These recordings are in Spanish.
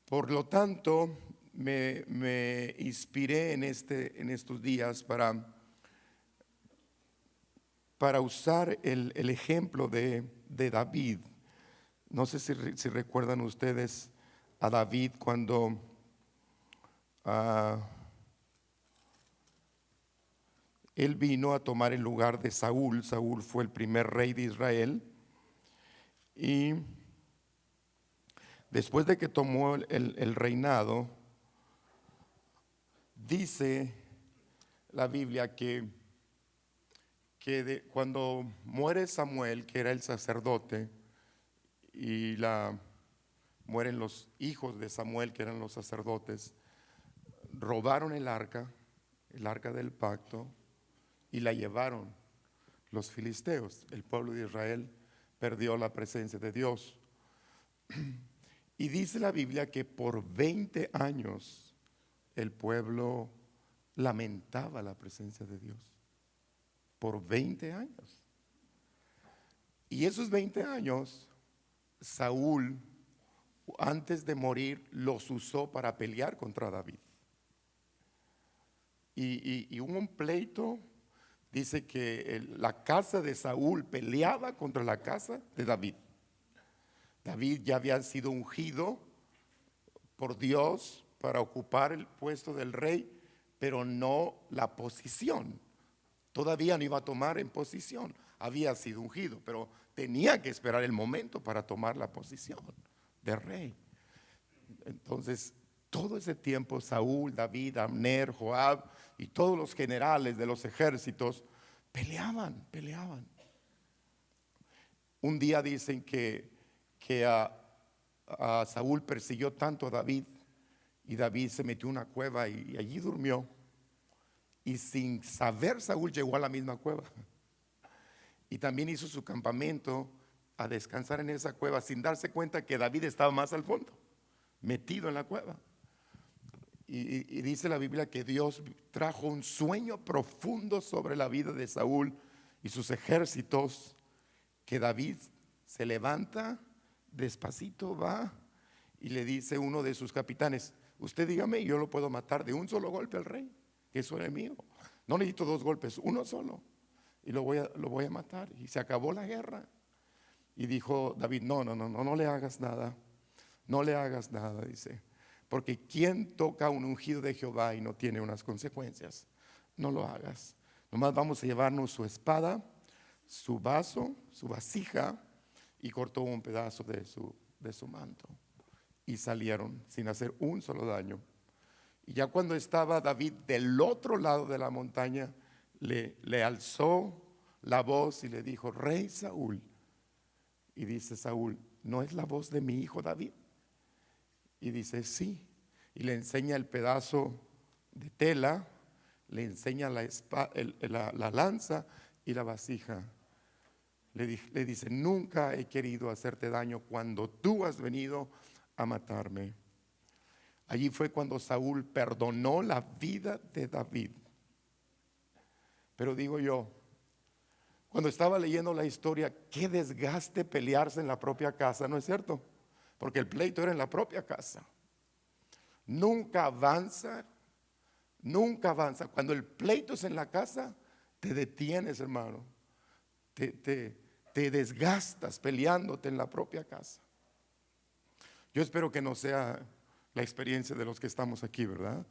Por lo tanto, me inspiré en estos días para usar el ejemplo de David. No sé si recuerdan ustedes a David cuando él vino a tomar el lugar de Saúl. Saúl fue el primer rey de Israel. Y después de que tomó el reinado, dice la Biblia que cuando muere Samuel, que era el sacerdote, y mueren los hijos de Samuel, que eran los sacerdotes, robaron el arca del pacto, y la llevaron los filisteos. El pueblo de Israel perdió la presencia de Dios. Y dice la Biblia que por 20 años el pueblo lamentaba la presencia de Dios. Por 20 años. Y esos 20 años, Saúl, antes de morir, los usó para pelear contra David. Y hubo un pleito. Dice que la casa de Saúl peleaba contra la casa de David. David ya había sido ungido por Dios para ocupar el puesto del rey, pero no la posición. Todavía no iba a tomar en posición. Había sido ungido, pero tenía que esperar el momento para tomar la posición de rey. Entonces, todo ese tiempo Saúl, David, Abner, Joab y todos los generales de los ejércitos peleaban. Un día dicen que a Saúl persiguió tanto a David, y David se metió en una cueva y allí durmió. Y sin saber, Saúl llegó a la misma cueva y también hizo su campamento a descansar en esa cueva, sin darse cuenta que David estaba más al fondo, metido en la cueva. Y dice la Biblia que Dios trajo un sueño profundo sobre la vida de Saúl y sus ejércitos, que David se levanta, despacito va y le dice a uno de sus capitanes: usted dígame y yo lo puedo matar de un solo golpe al rey, que es su enemigo. No necesito 2 golpes, uno solo, y lo voy a matar. Y se acabó la guerra. Y dijo David: no le hagas nada, no le hagas nada, dice, porque ¿quién toca un ungido de Jehová y no tiene unas consecuencias? No lo hagas. Nomás vamos a llevarnos su espada, su vaso, su vasija, y cortó un pedazo de su manto. Y salieron sin hacer un solo daño. Y ya cuando estaba David del otro lado de la montaña, le alzó la voz y le dijo: Rey Saúl. Y dice Saúl: ¿no es la voz de mi hijo David? Y dice: sí. Y le enseña el pedazo de tela, le enseña la lanza y la vasija. Le dice: nunca he querido hacerte daño cuando tú has venido a matarme. Allí fue cuando Saúl perdonó la vida de David. Pero digo yo, cuando estaba leyendo la historia, qué desgaste pelearse en la propia casa, ¿no es cierto? Porque el pleito era en la propia casa. Nunca avanza. Cuando el pleito es en la casa, te detienes, hermano. Te desgastas peleándote en la propia casa. Yo espero que no sea la experiencia de los que estamos aquí, ¿verdad?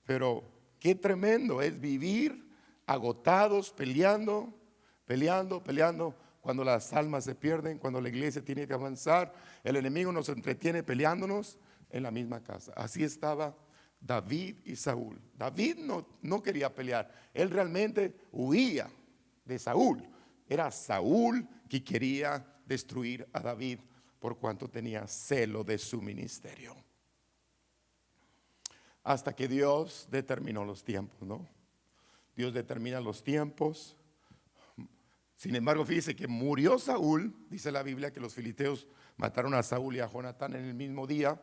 Pero qué tremendo es vivir agotados, peleando, cuando las almas se pierden, cuando la iglesia tiene que avanzar. El enemigo nos entretiene peleándonos en la misma casa. Así estaba David y Saúl. David no quería pelear. Él realmente huía de Saúl. Era Saúl que quería destruir a David por cuanto tenía celo de su ministerio. Hasta que Dios determinó los tiempos, ¿no? Dios determina los tiempos. Sin embargo, fíjese que murió Saúl. Dice la Biblia que los filisteos mataron a Saúl y a Jonatán en el mismo día.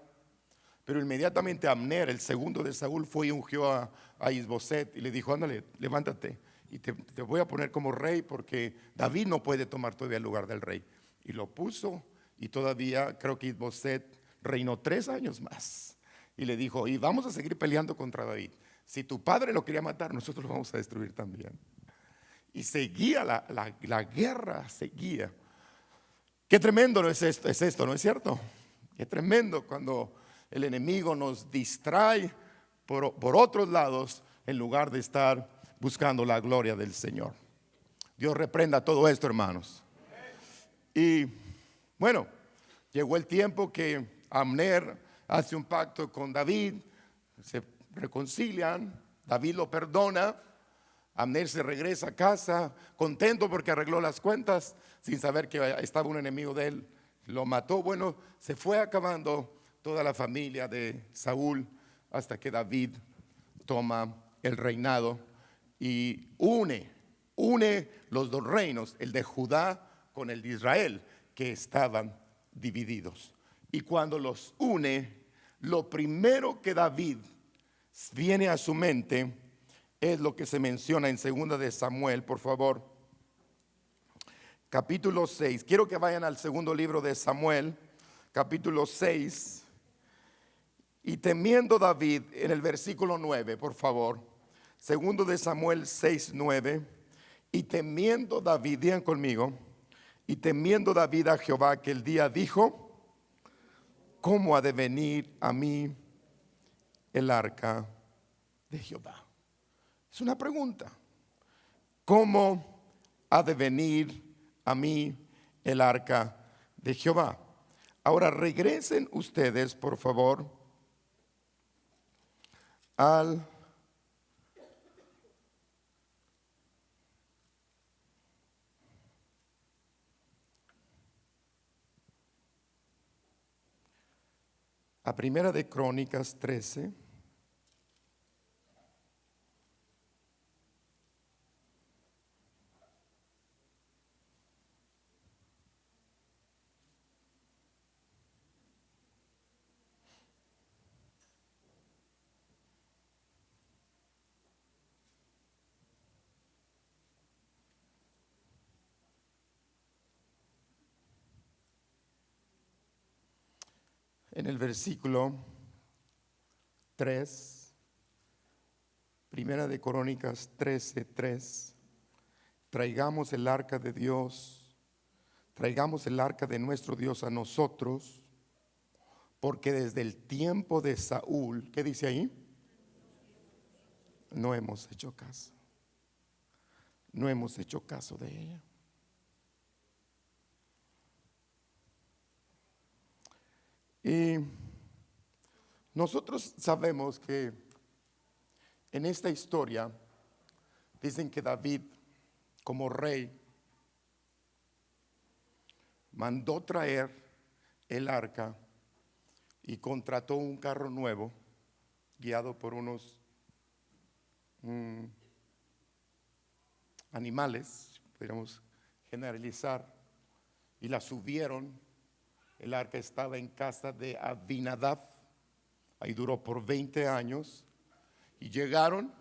Pero inmediatamente Abner, el segundo de Saúl, fue y ungió a Isboset y le dijo: ándale, levántate y te voy a poner como rey, porque David no puede tomar todavía el lugar del rey. Y lo puso, y todavía creo que Isboset reinó 3 años más. Y le dijo, y vamos a seguir peleando contra David. Si tu padre lo quería matar, nosotros lo vamos a destruir también. Y seguía la guerra, seguía. Qué tremendo no es esto, ¿no es cierto? Qué tremendo cuando el enemigo nos distrae por otros lados en lugar de estar buscando la gloria del Señor. Dios reprenda todo esto, hermanos. Y bueno, llegó el tiempo que Abner hace un pacto con David, se reconcilian, David lo perdona, Abner se regresa a casa contento porque arregló las cuentas sin saber que estaba un enemigo de él, lo mató. Bueno, se fue acabando toda la familia de Saúl hasta que David toma el reinado y une los dos reinos, el de Judá con el de Israel, que estaban divididos. Y cuando los une, lo primero que David viene a su mente es lo que se menciona en 2 de Samuel, por favor, capítulo 6. Quiero que vayan al segundo libro de Samuel, capítulo 6. Y temiendo David, en el versículo 9, por favor, 2 de Samuel 6, 9. Y temiendo David, digan conmigo, y temiendo David a Jehová aquel día dijo, ¿cómo ha de venir a mí el arca de Jehová? Es una pregunta. ¿Cómo ha de venir a mí el arca de Jehová? Ahora regresen ustedes, por favor, a Primera de Crónicas 13. En el versículo 3, Primera de Crónicas 13, 3, traigamos el arca de Dios, traigamos el arca de nuestro Dios a nosotros, porque desde el tiempo de Saúl, ¿qué dice ahí? No hemos hecho caso, no hemos hecho caso de ella. Y nosotros sabemos que en esta historia dicen que David, como rey, mandó traer el arca y contrató un carro nuevo guiado por unos animales, podríamos generalizar, y la subieron. El arca estaba en casa de Abinadab, ahí duró por 20 años, y llegaron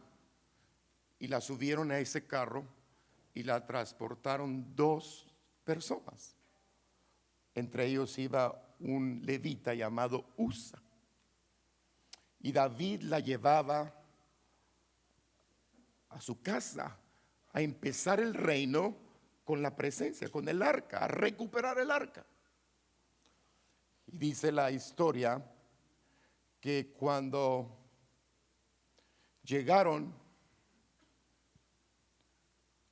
y la subieron a ese carro y la transportaron 2 personas. Entre ellos iba un levita llamado Usa, y David la llevaba a su casa a empezar el reino con la presencia, con el arca, a recuperar el arca. Y dice la historia que cuando llegaron,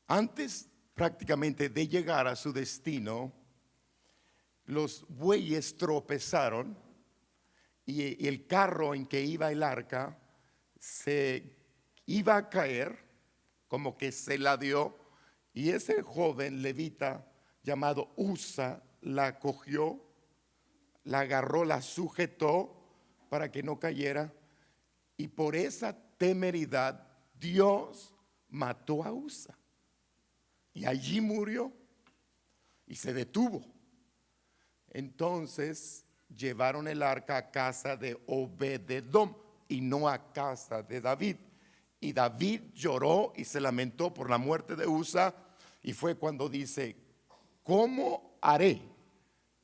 antes prácticamente de llegar a su destino, los bueyes tropezaron y el carro en que iba el arca se iba a caer, como que se la dio, y ese joven levita llamado Usa la cogió, la agarró, la sujetó para que no cayera, y por esa temeridad Dios mató a Usa y allí murió y se detuvo. Entonces llevaron el arca a casa de Obed-edom y no a casa de David, y David lloró y se lamentó por la muerte de Usa, y fue cuando dice: ¿cómo haré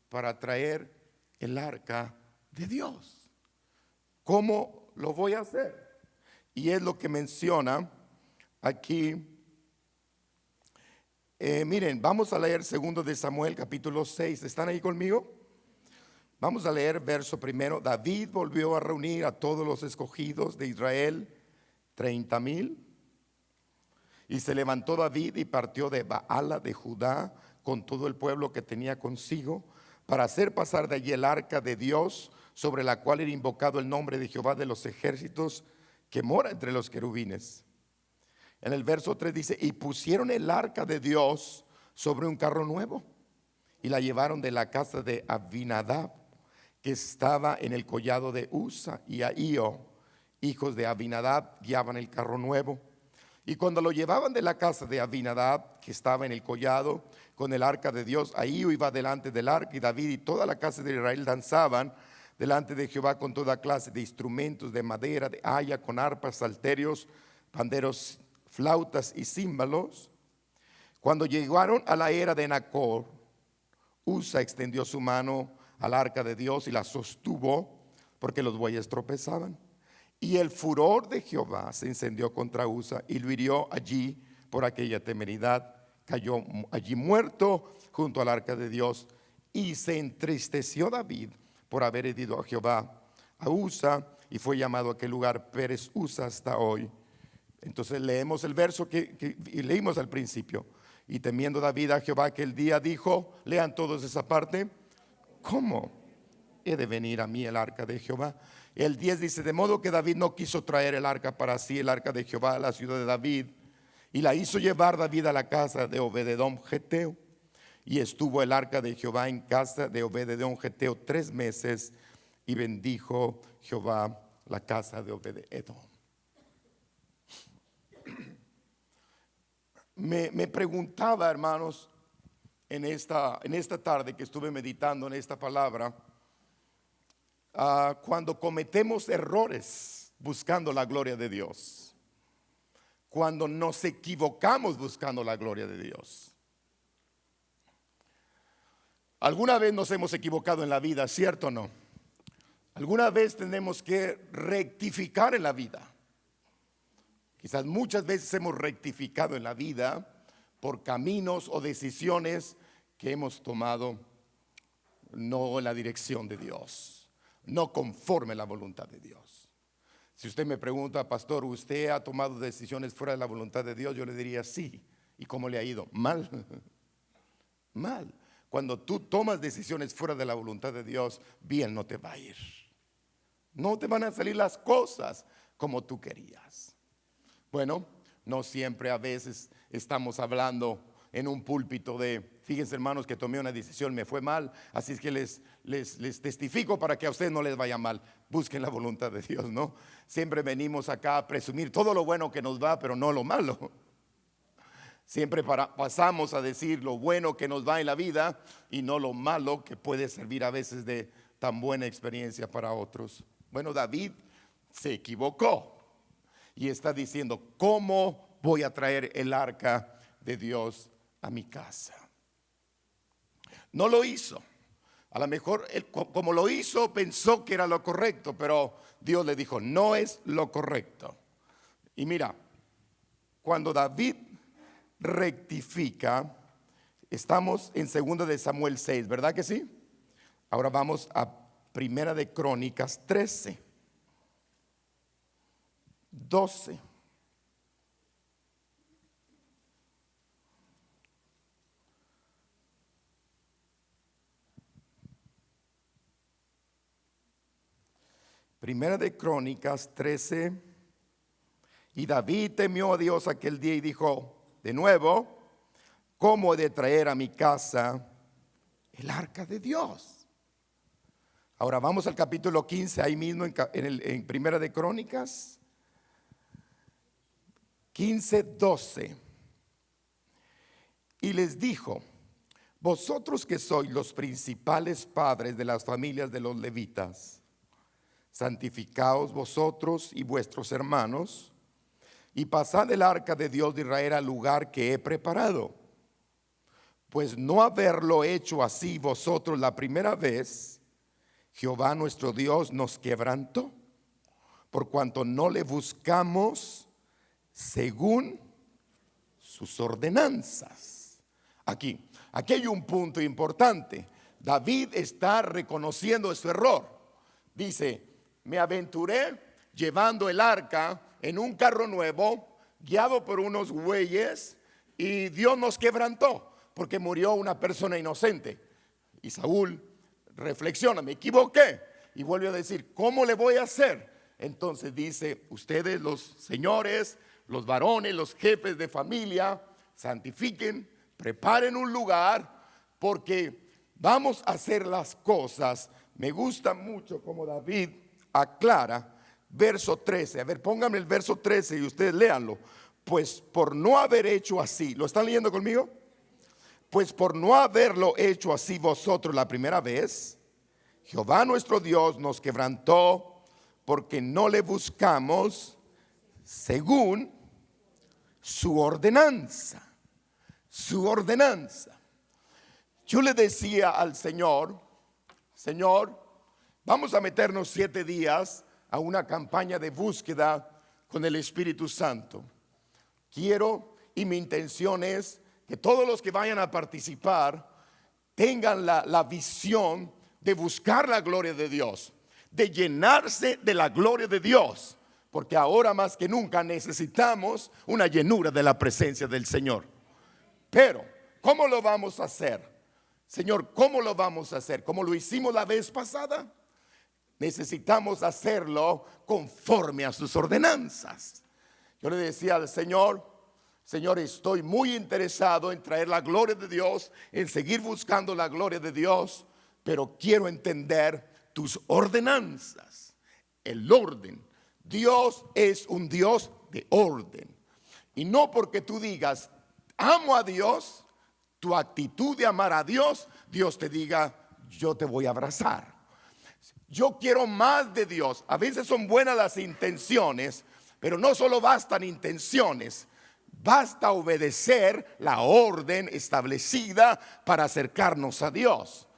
para traer el arca de Dios. ¿Cómo lo voy a hacer? Y es lo que menciona aquí. Miren, vamos a leer 2 de Samuel capítulo 6. ¿Están ahí conmigo? Vamos a leer verso primero. David volvió a reunir a todos los escogidos de Israel, 30,000. Y se levantó David y partió de Baala de Judá con todo el pueblo que tenía consigo, para hacer pasar de allí el arca de Dios, sobre la cual era invocado el nombre de Jehová de los ejércitos, que mora entre los querubines. En el verso 3 dice: y pusieron el arca de Dios sobre un carro nuevo, y la llevaron de la casa de Abinadab, que estaba en el collado de Usa, y Ahío, hijos de Abinadab, guiaban el carro nuevo. Y cuando lo llevaban de la casa de Abinadab, que estaba en el collado, con el arca de Dios, Ahío iba delante del arca, y David y toda la casa de Israel danzaban delante de Jehová con toda clase de instrumentos de madera, de haya, con arpas, salterios, panderos, flautas y címbalos. Cuando llegaron a la era de Nacor, Usa extendió su mano al arca de Dios y la sostuvo, porque los bueyes tropezaban. Y el furor de Jehová se encendió contra Usa y lo hirió allí por aquella temeridad. Cayó allí muerto junto al arca de Dios. Y se entristeció David por haber herido a Jehová, a Usa, y fue llamado a aquel lugar Pérez Usa hasta hoy. Entonces leemos el verso que leímos al principio. Y temiendo David a Jehová aquel día, dijo, lean todos esa parte: ¿cómo he de venir a mí el arca de Jehová? El 10 dice: de modo que David no quiso traer el arca para sí, el arca de Jehová, a la ciudad de David, y la hizo llevar David a la casa de Obed-edom geteo. Y estuvo el arca de Jehová en casa de Obed-edom geteo 3 meses, y bendijo Jehová la casa de Obed-edom. Me preguntaba, hermanos, en esta tarde que estuve meditando en esta palabra, cuando cometemos errores buscando la gloria de Dios, cuando nos equivocamos buscando la gloria de Dios. ¿Alguna vez nos hemos equivocado en la vida, cierto o no? ¿Alguna vez tenemos que rectificar en la vida? Quizás muchas veces hemos rectificado en la vida por caminos o decisiones que hemos tomado no en la dirección de Dios, no conforme a la voluntad de Dios. Si usted me pregunta, pastor, ¿usted ha tomado decisiones fuera de la voluntad de Dios? Yo le diría sí. ¿Y cómo le ha ido? Mal. Mal. Cuando tú tomas decisiones fuera de la voluntad de Dios, bien no te va a ir. No te van a salir las cosas como tú querías. Bueno, no siempre, a veces estamos hablando en un púlpito de, fíjense hermanos que tomé una decisión, me fue mal, así es que les testifico para que a ustedes no les vaya mal. Busquen la voluntad de Dios, ¿no? Siempre venimos acá a presumir todo lo bueno que nos va, pero no lo malo. Siempre pasamos a decir lo bueno que nos va en la vida y no lo malo que puede servir a veces de tan buena experiencia para otros. Bueno, David se equivocó y está diciendo, ¿cómo voy a traer el arca de Dios a mi casa? No lo hizo. A lo mejor él, como lo hizo, pensó que era lo correcto, pero Dios le dijo, no es lo correcto. Y mira, cuando David rectifica, estamos en 2 de Samuel 6, ¿verdad que sí? Ahora vamos a 1 de Crónicas 13, 12. Primera de Crónicas 13. Y David temió a Dios aquel día y dijo, de nuevo, ¿cómo he de traer a mi casa el arca de Dios? Ahora vamos al capítulo 15, ahí mismo en Primera de Crónicas 15, 12. Y les dijo, vosotros que sois los principales padres de las familias de los levitas, santificaos vosotros y vuestros hermanos, y pasad el arca de Dios de Israel al lugar que he preparado. Pues no haberlo hecho así vosotros la primera vez, Jehová nuestro Dios nos quebrantó, por cuanto no le buscamos según sus ordenanzas. Aquí hay un punto importante. David está reconociendo su error. Dice: me aventuré llevando el arca en un carro nuevo, guiado por unos bueyes, y Dios nos quebrantó porque murió una persona inocente. Y Saúl reflexiona: me equivoqué, y vuelve a decir: ¿cómo le voy a hacer? Entonces dice: ustedes, los señores, los varones, los jefes de familia, santifiquen, preparen un lugar, porque vamos a hacer las cosas. Me gusta mucho como David aclara verso 13. A ver, pónganme el verso 13 y ustedes léanlo. Pues por no haber hecho así, ¿lo están leyendo conmigo? Pues por no haberlo hecho así vosotros la primera vez, Jehová nuestro Dios nos quebrantó, porque no le buscamos según su ordenanza. Su ordenanza. Yo le decía al Señor: Señor, vamos a meternos 7 días a una campaña de búsqueda con el Espíritu Santo. Quiero, y mi intención es que todos los que vayan a participar tengan la visión de buscar la gloria de Dios, de llenarse de la gloria de Dios, porque ahora más que nunca necesitamos una llenura de la presencia del Señor. Pero, ¿cómo lo vamos a hacer? Señor, ¿cómo lo vamos a hacer? ¿Cómo lo hicimos la vez pasada? Necesitamos hacerlo conforme a sus ordenanzas. Yo le decía al Señor: Señor, estoy muy interesado en traer la gloria de Dios, en seguir buscando la gloria de Dios, pero quiero entender tus ordenanzas, el orden. Dios es un Dios de orden. Y no porque tú digas amo a Dios, tu actitud de amar a Dios, Dios te diga yo te voy a abrazar. Yo quiero más de Dios. A veces son buenas las intenciones, pero no solo bastan intenciones, basta obedecer la orden establecida para acercarnos a Dios.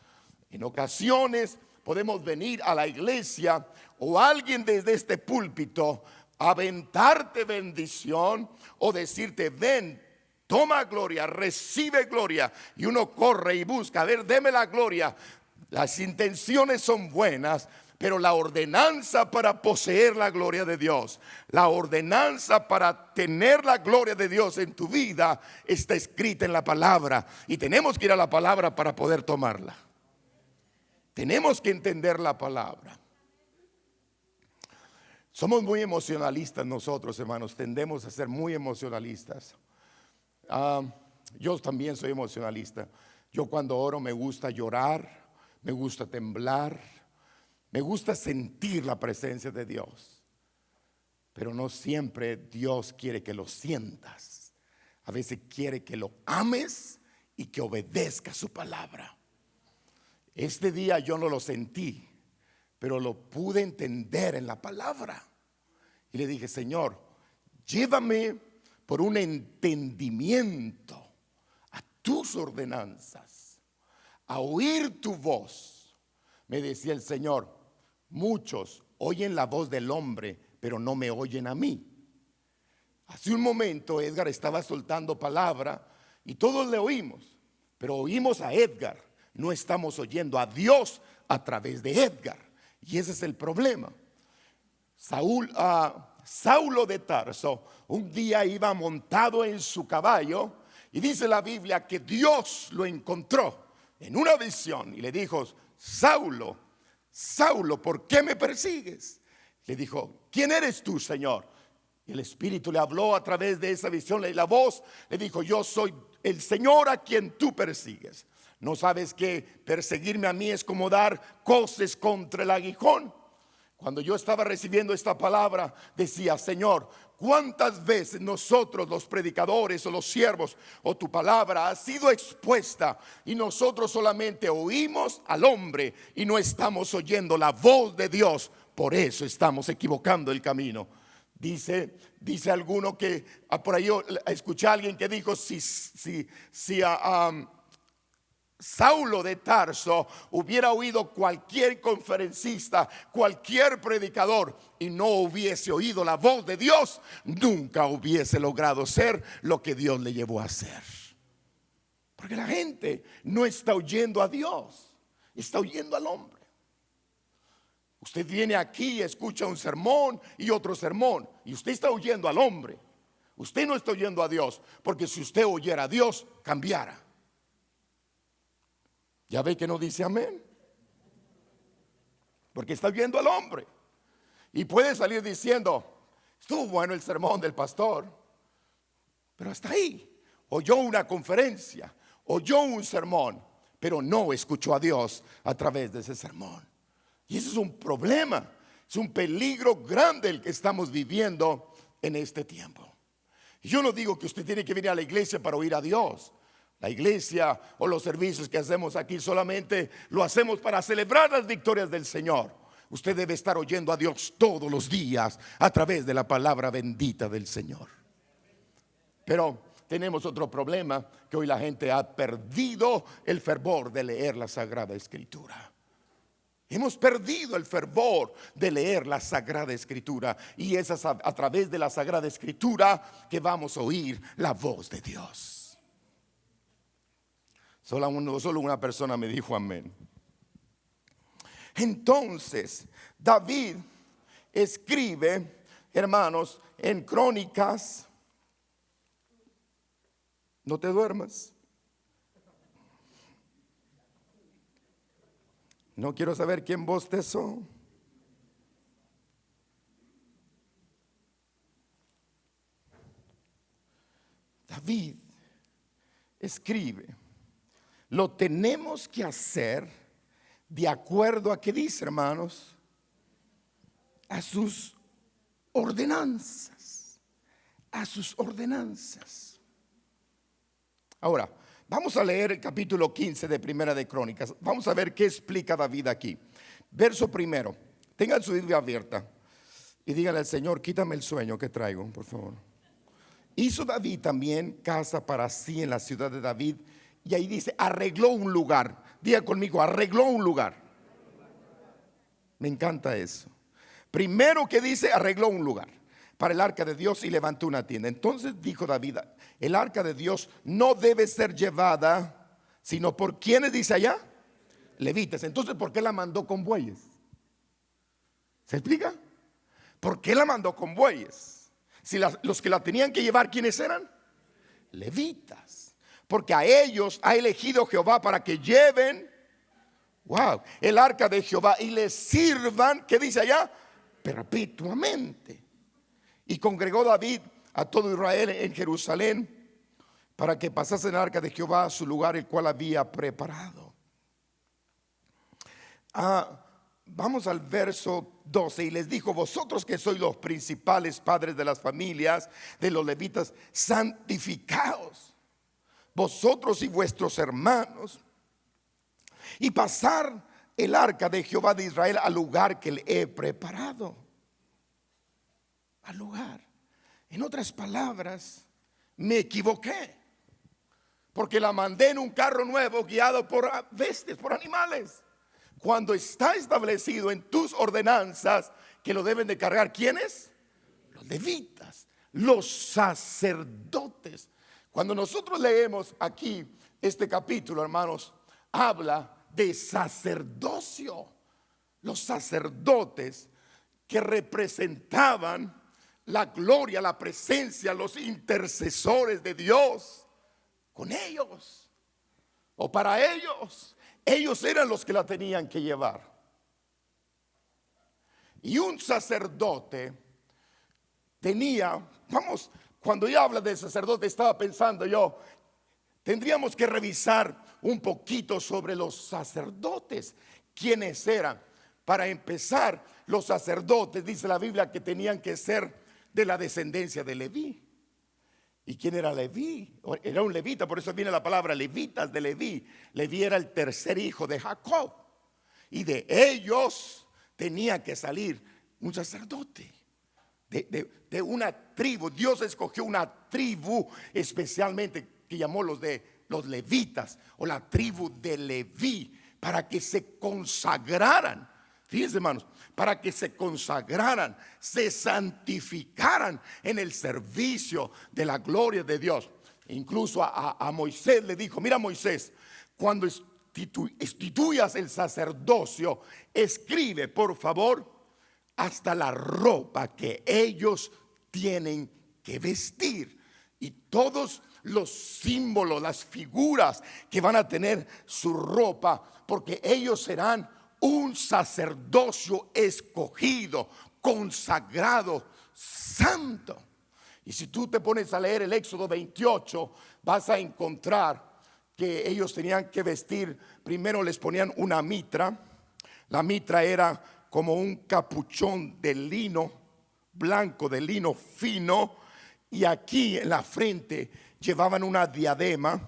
En ocasiones podemos venir a la iglesia o alguien desde este púlpito aventarte bendición o decirte ven, toma gloria, recibe gloria, y uno corre y busca, a ver, deme la gloria. Las intenciones son buenas, pero la ordenanza para poseer la gloria de Dios, la ordenanza para tener la gloria de Dios en tu vida está escrita en la palabra, y tenemos que ir a la palabra para poder tomarla. Tenemos que entender la palabra. Somos muy emocionalistas nosotros, hermanos, tendemos a ser muy emocionalistas. Yo también soy emocionalista. Yo cuando oro me gusta llorar, me gusta temblar, me gusta sentir la presencia de Dios. Pero no siempre Dios quiere que lo sientas. A veces quiere que lo ames y que obedezcas su palabra. Este día yo no lo sentí, pero lo pude entender en la palabra. Y le dije: Señor, llévame por un entendimiento a tus ordenanzas, a oír tu voz. Me decía el Señor: muchos oyen la voz del hombre, pero no me oyen a mí. Hace un momento Edgar estaba soltando palabra y todos le oímos, pero oímos a Edgar, no estamos oyendo a Dios a través de Edgar. Y ese es el problema. Saulo de Tarso un día iba montado en su caballo, y dice la Biblia que Dios lo encontró en una visión y le dijo: Saulo, Saulo, ¿por qué me persigues? Le dijo: ¿quién eres tú, Señor? Y el Espíritu le habló a través de esa visión, y la voz le dijo: yo soy el Señor a quien tú persigues. ¿No sabes que perseguirme a mí es como dar coces contra el aguijón? Cuando yo estaba recibiendo esta palabra, decía: Señor, ¿cuántas veces nosotros los predicadores o los siervos o tu palabra ha sido expuesta y nosotros solamente oímos al hombre y no estamos oyendo la voz de Dios? Por eso estamos equivocando el camino. Dice alguno que por ahí yo escuché a alguien que dijo: si Saulo de Tarso hubiera oído cualquier conferencista, cualquier predicador, y no hubiese oído la voz de Dios, nunca hubiese logrado ser lo que Dios le llevó a ser. Porque la gente no está oyendo a Dios, está oyendo al hombre. Usted viene aquí y escucha un sermón y otro sermón, y usted está oyendo al hombre. Usted no está oyendo a Dios, porque si usted oyera a Dios, cambiara. Ya ve que no dice amén, porque está oyendo al hombre. Y puede salir diciendo: estuvo bueno el sermón del pastor, pero hasta ahí. Oyó una conferencia, oyó un sermón, pero no escuchó a Dios a través de ese sermón. Y eso es un problema, es un peligro grande el que estamos viviendo en este tiempo. Yo no digo que usted tiene que venir a la iglesia para oír a Dios. La iglesia o los servicios que hacemos aquí solamente lo hacemos para celebrar las victorias del Señor. Usted debe estar oyendo a Dios todos los días a través de la palabra bendita del Señor. Pero tenemos otro problema, que hoy la gente ha perdido el fervor de leer la Sagrada Escritura. Hemos perdido el fervor de leer la Sagrada Escritura, y es a través de la Sagrada Escritura que vamos a oír la voz de Dios. Solo una persona me dijo amén. Entonces David escribe, hermanos, en Crónicas. No te duermas. No quiero saber quién bostezó. David escribe: lo tenemos que hacer de acuerdo a, ¿qué dice, hermanos? A sus ordenanzas. A sus ordenanzas. Ahora, vamos a leer el capítulo 15 de Primera de Crónicas. Vamos a ver qué explica David aquí. Verso primero. Tengan su Biblia abierta y díganle al Señor: quítame el sueño que traigo, por favor. Hizo David también casa para sí en la ciudad de David. Y ahí dice: arregló un lugar. Diga conmigo: arregló un lugar. Me encanta eso. Primero que dice: arregló un lugar para el arca de Dios y levantó una tienda. Entonces dijo David: el arca de Dios no debe ser llevada sino por quienes, dice allá, levitas. Entonces, ¿por qué la mandó con bueyes? ¿Se explica? ¿Por qué la mandó con bueyes? Si los que la tenían que llevar, ¿quiénes eran? Levitas. Porque a ellos ha elegido Jehová para que lleven, el arca de Jehová y les sirvan, ¿qué dice allá? Perpetuamente. Y congregó David a todo Israel en Jerusalén para que pasasen el arca de Jehová a su lugar, el cual había preparado. Vamos al verso 12. Y les dijo: vosotros que sois los principales padres de las familias de los levitas, santificaos vosotros y vuestros hermanos, y pasar el arca de Jehová de Israel al lugar que le he preparado. Al lugar. En otras palabras, me equivoqué, porque la mandé en un carro nuevo guiado por bestias, por animales. Cuando está establecido en tus ordenanzas que lo deben de cargar, ¿quiénes? Los levitas, los sacerdotes. Cuando nosotros leemos aquí este capítulo, hermanos, habla de sacerdocio. Los sacerdotes que representaban la gloria, la presencia, los intercesores de Dios con ellos o para ellos. Ellos eran los que la tenían que llevar. Y un sacerdote tenía, cuando yo hablo de sacerdote, estaba pensando yo, tendríamos que revisar un poquito sobre los sacerdotes. ¿Quiénes eran? Para empezar, los sacerdotes, dice la Biblia, que tenían que ser de la descendencia de Leví. ¿Y quién era Leví? Era un levita, por eso viene la palabra levitas de Leví. Leví era el tercer hijo de Jacob, y de ellos tenía que salir un sacerdote. De una tribu. Dios escogió una tribu especialmente que llamó los de los levitas o la tribu de Leví, para que se consagraran. Fíjense, hermanos, para que se consagraran, se santificaran en el servicio de la gloria de Dios. Incluso a Moisés le dijo: mira, Moisés, cuando instituyas el sacerdocio, escribe por favor hasta la ropa que ellos tienen que vestir, y todos los símbolos, las figuras que van a tener su ropa, porque ellos serán un sacerdocio escogido, consagrado, santo. Y si tú te pones a leer el Éxodo 28, vas a encontrar que ellos tenían que vestir, primero les ponían una mitra. La mitra era como un capuchón de lino blanco, de lino fino, y aquí en la frente llevaban una diadema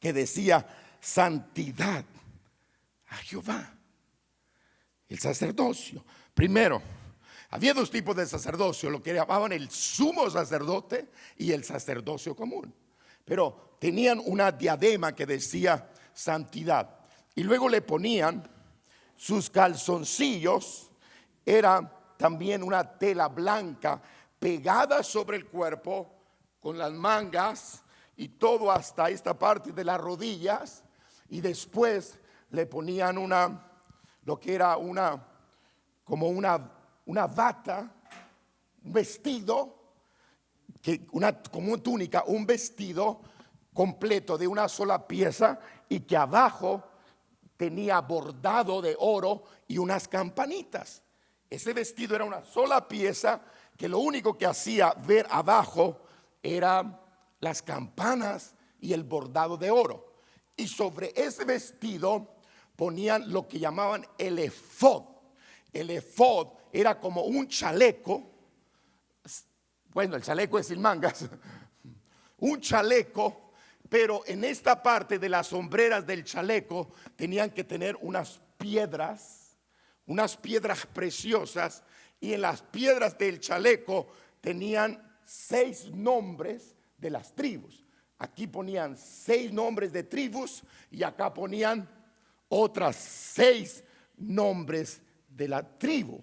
que decía santidad a Jehová. El sacerdocio, primero, había dos tipos de sacerdocio: lo que llamaban el sumo sacerdote y el sacerdocio común. Pero tenían una diadema que decía santidad, y luego le ponían sus calzoncillos. Era también una tela blanca pegada sobre el cuerpo, con las mangas y todo hasta esta parte de las rodillas. Y después le ponían lo que era como una bata, un vestido, como una túnica, un vestido completo de una sola pieza, y que abajo tenía bordado de oro y unas campanitas. Ese vestido era una sola pieza, que lo único que hacía ver abajo eran las campanas y el bordado de oro. Y sobre ese vestido ponían lo que llamaban el efod. El efod era como un chaleco. Bueno, el chaleco es sin mangas. Un chaleco, pero en esta parte de las sombreras del chaleco tenían que tener unas piedras preciosas, y en las piedras del chaleco tenían 6 nombres de las tribus. Aquí ponían 6 nombres de tribus, y acá ponían otras 6 nombres de las tribus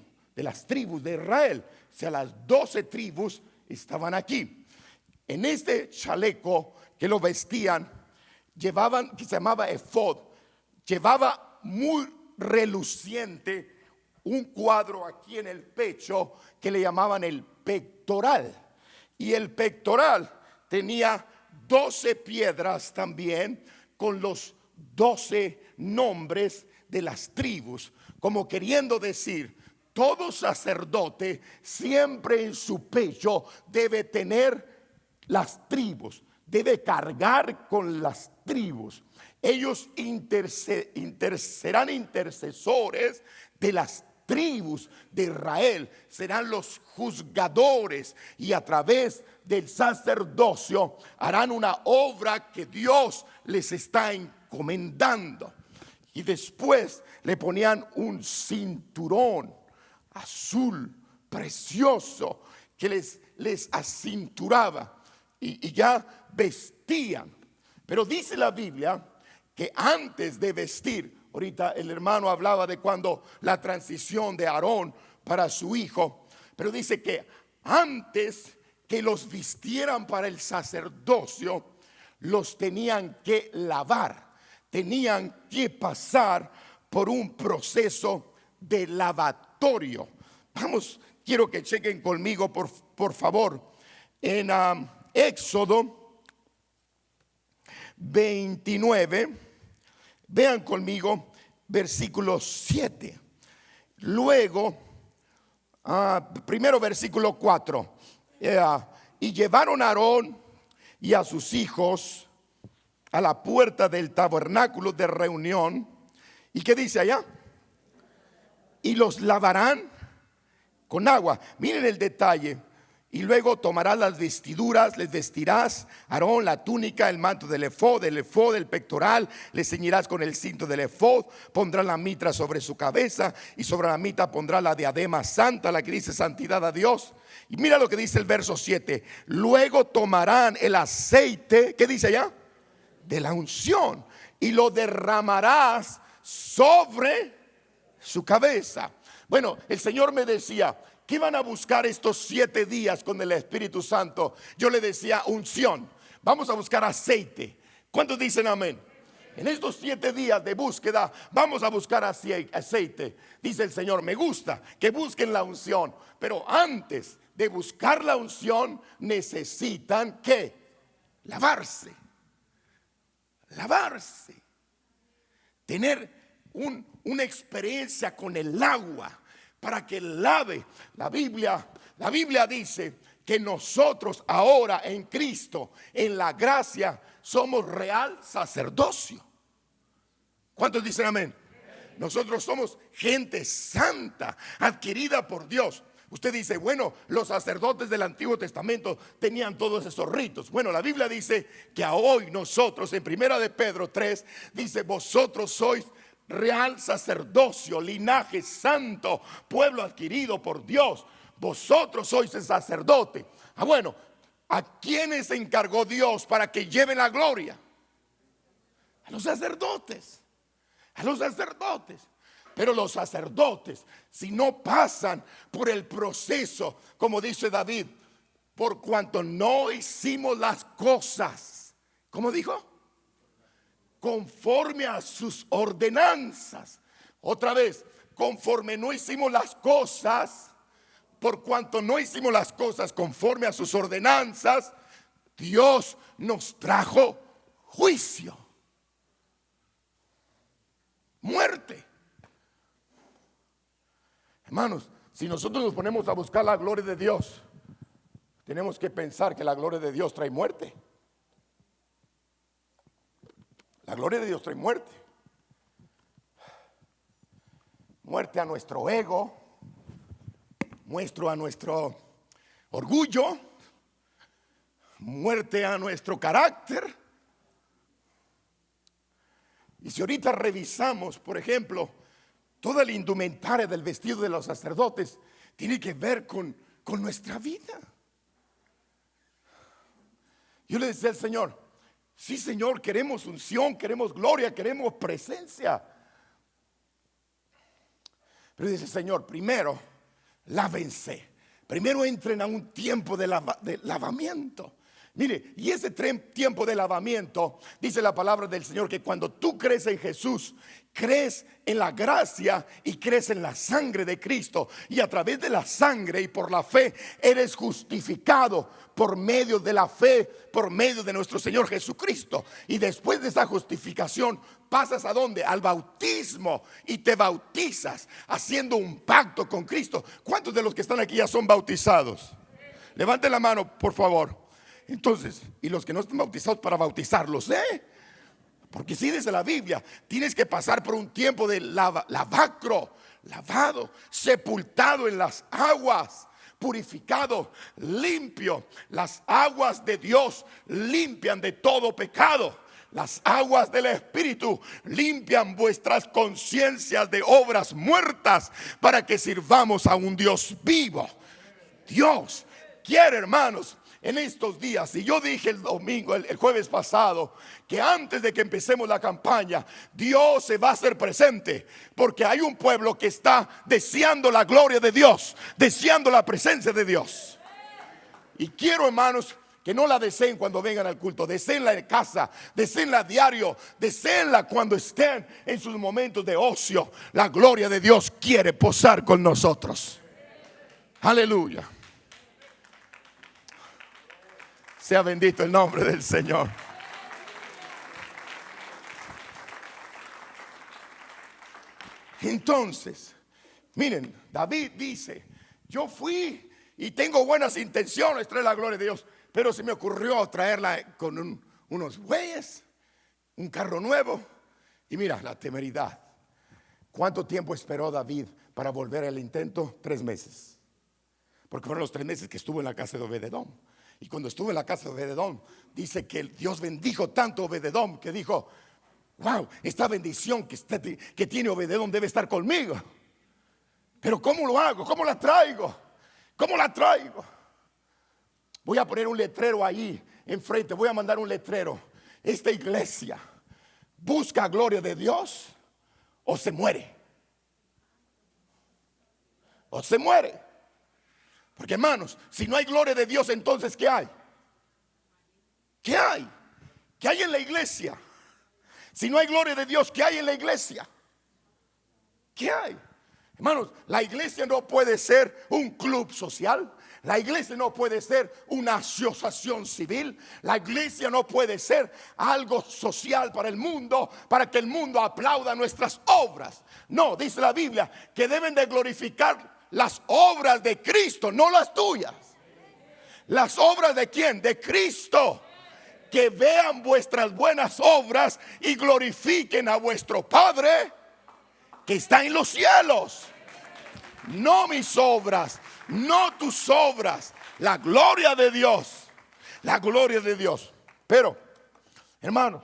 de Israel. O sea, las 12 tribus estaban aquí. En este chaleco que lo vestían, llevaban, que se llamaba efod, llevaba muy reluciente un cuadro aquí en el pecho que le llamaban el pectoral. Y el pectoral tenía 12 piedras también, con los 12 nombres de las tribus, como queriendo decir: todo sacerdote siempre en su pecho debe tener las tribus, debe cargar con las tribus. Ellos serán intercesores de las tribus de Israel, serán los juzgadores, y a través del sacerdocio harán una obra que Dios les está encomendando. Y después le ponían un cinturón azul precioso que les acinturaba, y ya vestían. Pero dice la Biblia que antes de vestir, ahorita el hermano hablaba de cuando la transición de Aarón para su hijo, pero dice que antes que los vistieran para el sacerdocio, los tenían que lavar, tenían que pasar por un proceso de lavatorio. Vamos, quiero que chequen conmigo por favor en Éxodo 29, vean conmigo versículo 7. Luego, primero versículo 4. Y llevaron a Aarón y a sus hijos a la puerta del tabernáculo de reunión. ¿Y qué dice allá? Y los lavarán con agua. Miren el detalle. Y luego tomarás las vestiduras, les vestirás Aarón la túnica, el manto del efod, el pectoral, le ceñirás con el cinto del efod, pondrá la mitra sobre su cabeza, y sobre la mitra pondrá la diadema santa, la que dice santidad a Dios. Y mira lo que dice el verso 7. Luego tomarán el aceite, ¿qué dice allá? de la unción y lo derramarás sobre su cabeza. Bueno, el Señor me decía, ¿qué van a buscar estos 7 días con el Espíritu Santo? Yo le decía unción. Vamos a buscar aceite. ¿Cuántos dicen amén? En estos 7 días de búsqueda vamos a buscar aceite. Dice el Señor, me gusta que busquen la unción, pero antes de buscar la unción necesitan ¿qué? Lavarse. Lavarse. Tener una experiencia con el agua para que lave. La Biblia dice que nosotros ahora en Cristo, en la gracia, somos real sacerdocio. ¿Cuántos dicen amén? Nosotros somos gente santa, adquirida por Dios. Usted dice, bueno, los sacerdotes del Antiguo Testamento tenían todos esos ritos. Bueno, la Biblia dice que a hoy nosotros, en 1 de Pedro 3, dice, vosotros sois real sacerdocio, linaje santo, pueblo adquirido por Dios. Vosotros sois el sacerdote. Bueno, ¿a quiénes se encargó Dios para que lleven la gloria? A los sacerdotes. A los sacerdotes. Pero los sacerdotes, si no pasan por el proceso, como dice David, por cuanto no hicimos las cosas, ¿cómo dijo? Conforme a sus ordenanzas. Otra vez, conforme no hicimos las cosas, por cuanto no hicimos las cosas conforme a sus ordenanzas, Dios nos trajo juicio, muerte. Hermanos, si nosotros nos ponemos a buscar la gloria de Dios, tenemos que pensar que la gloria de Dios trae muerte. La gloria de Dios trae muerte. Muerte a nuestro ego, muerte a nuestro orgullo, muerte a nuestro carácter. Y si ahorita revisamos, por ejemplo, toda la indumentaria del vestido de los sacerdotes tiene que ver con nuestra vida. Yo le decía al Señor, sí Señor, queremos unción, queremos gloria, queremos presencia. Pero dice Señor, primero lávense, primero entren a un tiempo de lavamiento. Mire, y ese tiempo de lavamiento, dice la palabra del Señor, que cuando tú crees en Jesús, crees en la gracia y crees en la sangre de Cristo, y a través de la sangre y por la fe eres justificado por medio de la fe, por medio de nuestro Señor Jesucristo. Y después de esa justificación pasas ¿a dónde? Al bautismo, y te bautizas haciendo un pacto con Cristo. ¿Cuántos de los que están aquí ya son bautizados? Levanten la mano, por favor. Entonces, y los que no están bautizados, para bautizarlos, porque si dice la Biblia, tienes que pasar por un tiempo de lavacro, lavado, sepultado en las aguas, purificado, limpio. Las aguas de Dios limpian de todo pecado. Las aguas del Espíritu limpian vuestras conciencias de obras muertas para que sirvamos a un Dios vivo. Dios quiere, hermanos, en estos días, y yo dije el domingo, el jueves pasado, que antes de que empecemos la campaña, Dios se va a hacer presente, porque hay un pueblo que está deseando la gloria de Dios, deseando la presencia de Dios. Y quiero, hermanos, que no la deseen cuando vengan al culto, deseenla en casa, deseenla diario, deseenla cuando estén en sus momentos de ocio. La gloria de Dios quiere posar con nosotros. Aleluya. Sea bendito el nombre del Señor. Entonces, miren, David dice, yo fui y tengo buenas intenciones, traer la gloria de Dios, pero se me ocurrió traerla con unos bueyes, un carro nuevo. Y mira, la temeridad. ¿Cuánto tiempo esperó David para volver al intento? 3 meses. Porque fueron los 3 meses que estuvo en la casa de Obed-edom. Y cuando estuve en la casa de Obed-edom, dice que Dios bendijo tanto a Obed-edom que dijo, wow, esta bendición que tiene Obed-edom debe estar conmigo. Pero ¿cómo lo hago? ¿Cómo la traigo? ¿Cómo la traigo? Voy a poner un letrero ahí enfrente. Voy a mandar un letrero esta iglesia busca gloria de Dios o se muere. O se muere. Porque hermanos, si no hay gloria de Dios, entonces ¿qué hay? ¿Qué hay? ¿Qué hay en la iglesia? Si no hay gloria de Dios, ¿qué hay en la iglesia? ¿Qué hay? Hermanos, la iglesia no puede ser un club social. La iglesia no puede ser una asociación civil. La iglesia no puede ser algo social para el mundo, para que el mundo aplauda nuestras obras. No, dice la Biblia que deben de glorificar las obras de Cristo, no las tuyas. ¿Las obras de quién? De Cristo. Que vean vuestras buenas obras y glorifiquen a vuestro Padre que está en los cielos. No mis obras, no tus obras, la gloria de Dios, la gloria de Dios. Pero, hermanos,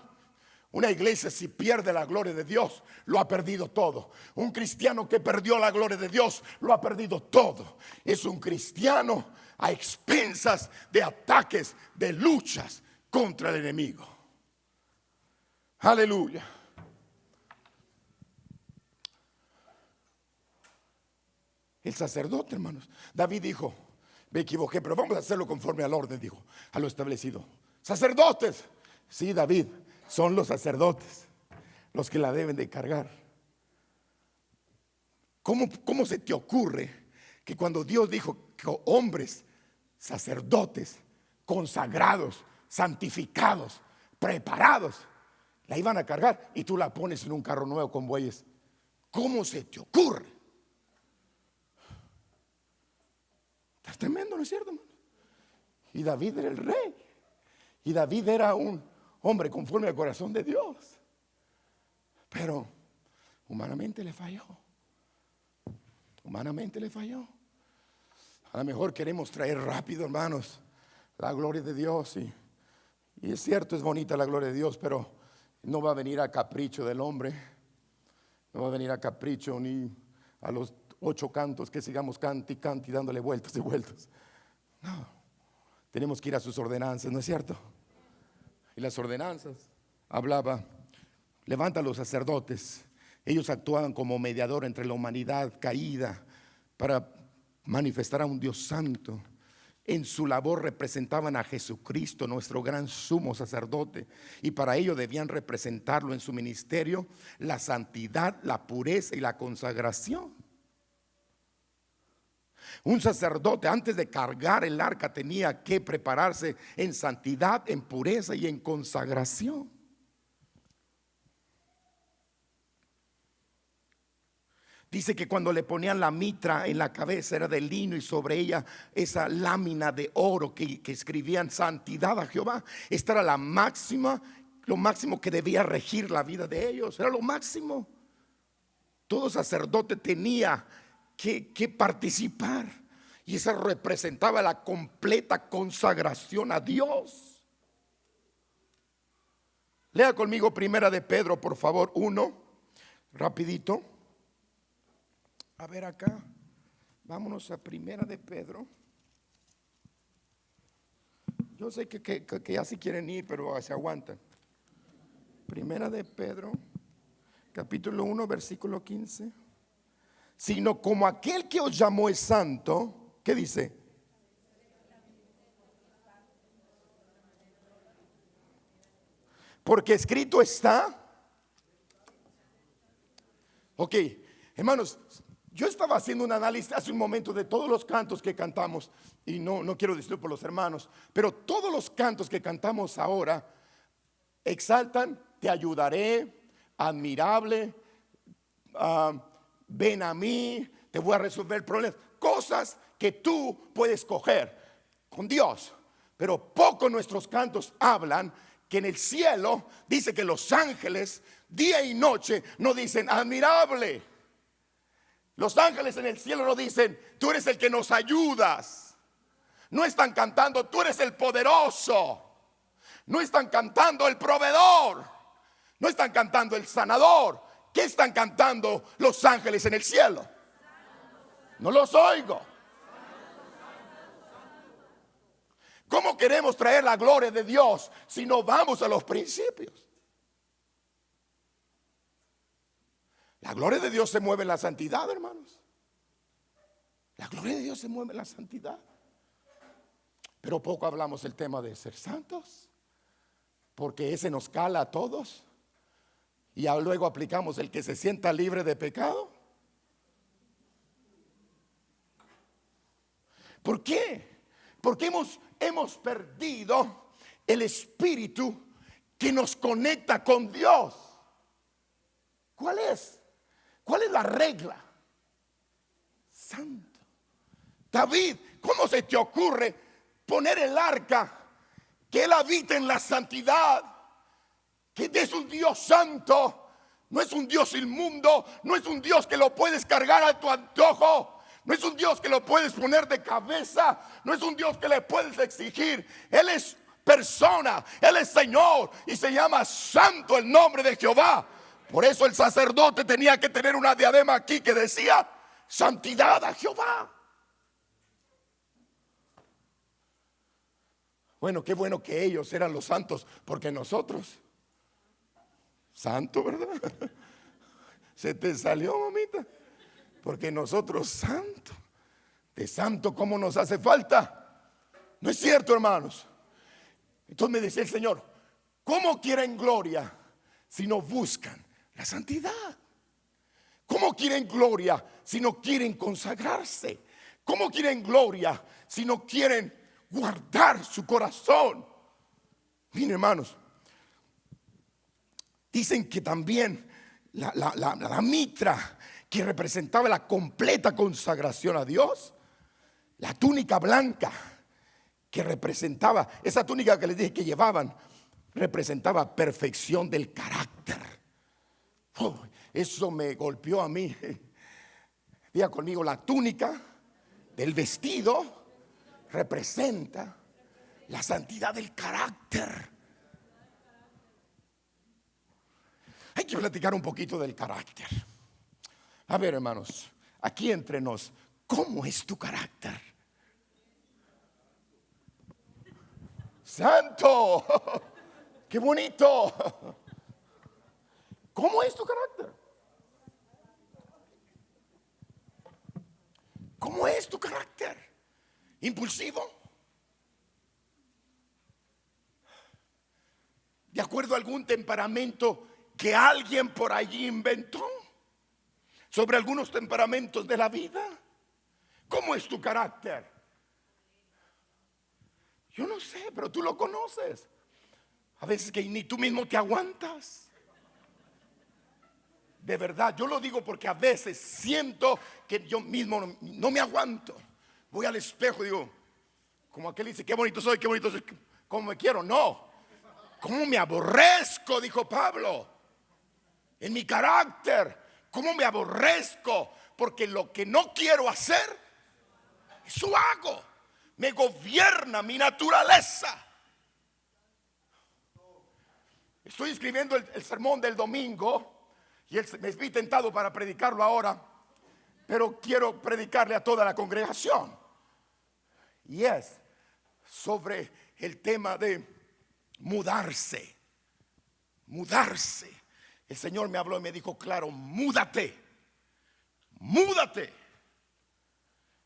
una iglesia si pierde la gloria de Dios, lo ha perdido todo. Un cristiano que perdió la gloria de Dios, lo ha perdido todo. Es un cristiano a expensas de ataques, de luchas contra el enemigo. Aleluya. El sacerdote, hermanos. David dijo, me equivoqué, pero vamos a hacerlo conforme al orden, dijo, a lo establecido. Sacerdotes. Sí, David, son los sacerdotes los que la deben de cargar. ¿Cómo se te ocurre que cuando Dios dijo que hombres, sacerdotes, consagrados, santificados, preparados, la iban a cargar y tú la pones en un carro nuevo con bueyes? ¿Cómo se te ocurre? Está tremendo, ¿no es cierto, hermano? Y David era el rey. Y David era un hombre conforme al corazón de Dios. Pero humanamente le falló. Humanamente le falló. A lo mejor queremos traer rápido, hermanos, la gloria de Dios. Y es cierto, es bonita la gloria de Dios, pero no va a venir a capricho del hombre. No va a venir a capricho ni a los 8 cantos que sigamos cante y cante y dándole vueltas y vueltas. No, tenemos que ir a sus ordenanzas, ¿no es cierto? Y las ordenanzas hablaba, levanta a los sacerdotes. Ellos actuaban como mediador entre la humanidad caída para manifestar a un Dios santo. En su labor representaban a Jesucristo, nuestro gran sumo sacerdote, y para ello debían representarlo en su ministerio, la santidad, la pureza y la consagración. Un sacerdote antes de cargar el arca tenía que prepararse en santidad, en pureza y en consagración. Dice que cuando le ponían la mitra en la cabeza era de lino y sobre ella esa lámina de oro que escribían santidad a Jehová. Esta era la máxima, lo máximo que debía regir la vida de ellos. Era lo máximo. Todo sacerdote tenía que participar, y esa representaba la completa consagración a Dios. Lea conmigo Primera de Pedro, por favor, 1, rapidito. A ver acá, vámonos a Primera de Pedro. Yo sé que ya sí quieren ir, pero se aguantan. Primera de Pedro, capítulo 1, versículo 15. Sino como aquel que os llamó es santo, ¿qué dice? Porque escrito está. Ok, hermanos, yo estaba haciendo un análisis hace un momento de todos los cantos que cantamos, y no quiero decirlo por los hermanos, pero todos los cantos que cantamos ahora exaltan, te ayudaré, admirable, ven a mí, te voy a resolver problemas. Cosas que tú puedes coger con Dios. Pero poco nuestros cantos hablan que en el cielo dice que los ángeles día y noche no dicen admirable. Los ángeles en el cielo no dicen tú eres el que nos ayudas. No están cantando tú eres el poderoso. No están cantando el proveedor. No están cantando el sanador. ¿Qué están cantando los ángeles en el cielo? No los oigo. ¿Cómo que queremos traer la gloria de Dios si no vamos a los principios? La gloria de Dios se mueve en la santidad, hermanos. La gloria de Dios se mueve en la santidad. Pero poco hablamos el tema de ser santos, porque ese nos cala a todos. Y ya luego aplicamos el que se sienta libre de pecado. ¿Por qué? Porque hemos perdido el espíritu que nos conecta con Dios. ¿Cuál es? ¿Cuál es la regla? Santo. David, ¿cómo se te ocurre poner el arca, que él habita en la santidad, que es un Dios santo, no es un Dios inmundo, no es un Dios que lo puedes cargar a tu antojo, no es un Dios que lo puedes poner de cabeza, no es un Dios que le puedes exigir? Él es persona, Él es Señor y se llama santo el nombre de Jehová. Por eso el sacerdote tenía que tener una diadema aquí que decía santidad a Jehová. Bueno, qué bueno que ellos eran los santos, porque nosotros, santo, ¿verdad? Se te salió, mamita. Porque nosotros, santo, de santo como nos hace falta. No es cierto, hermanos. Entonces me decía el Señor, ¿cómo quieren gloria si no buscan la santidad? ¿Cómo quieren gloria si no quieren consagrarse? ¿Cómo quieren gloria si no quieren guardar su corazón? Miren, hermanos, dicen que también la mitra, que representaba la completa consagración a Dios, la túnica blanca que representaba, esa túnica que les dije que llevaban, representaba perfección del carácter. Eso me golpeó a mí. Diga conmigo, la túnica del vestido representa la santidad del carácter. Hay que platicar un poquito del carácter. A ver, hermanos, aquí entre nos, ¿cómo es tu carácter? Santo, qué bonito. ¿Cómo es tu carácter? ¿Cómo es tu carácter? ¿Impulsivo? ¿De acuerdo a algún temperamento que alguien por allí inventó? ¿Sobre algunos temperamentos de la vida? ¿Cómo es tu carácter? Yo no sé, pero tú lo conoces. A veces que ni tú mismo te aguantas. De verdad, yo lo digo porque a veces siento que yo mismo no me aguanto. Voy al espejo y digo, como aquel dice, qué bonito soy, como me quiero. No, cómo me aborrezco, dijo Pablo, en mi carácter. Cómo me aborrezco, porque lo que no quiero hacer, eso hago. Me gobierna mi naturaleza. Estoy escribiendo el sermón del domingo y me vi tentado para predicarlo ahora, pero quiero predicarle a toda la congregación. Y es sobre el tema de mudarse. Mudarse. El Señor me habló y me dijo claro, múdate. Múdate.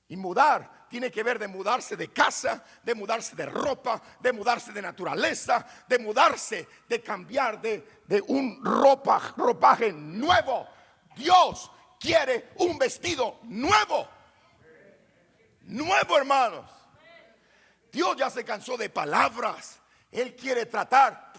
Y mudar tiene que ver de mudarse de casa, de mudarse de ropa, de mudarse de naturaleza, de mudarse, de cambiar de un ropaje nuevo. Dios quiere un vestido nuevo. Nuevo, hermanos. Dios ya se cansó de palabras. Él quiere tratar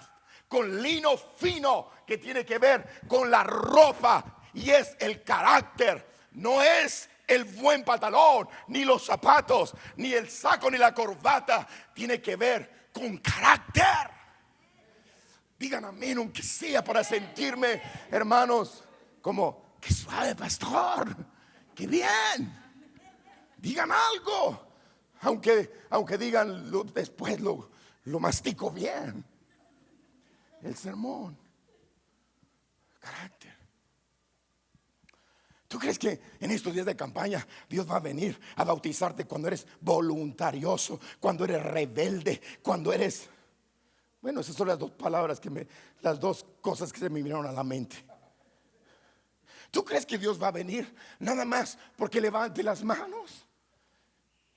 con lino fino que tiene que ver con la ropa y es el carácter. No es el buen pantalón, ni los zapatos, ni el saco, ni la corbata. Tiene que ver con carácter. Digan amén, aunque sea para sentirme, hermanos, como, qué suave, pastor, qué bien. Digan algo, aunque digan después lo mastico bien. El sermón, carácter. ¿Tú crees que en estos días de campaña Dios va a venir a bautizarte cuando eres voluntarioso, cuando eres rebelde, cuando eres... Bueno, esas son las dos palabras las dos cosas que se me vinieron a la mente. ¿Tú crees que Dios va a venir nada más porque levante las manos?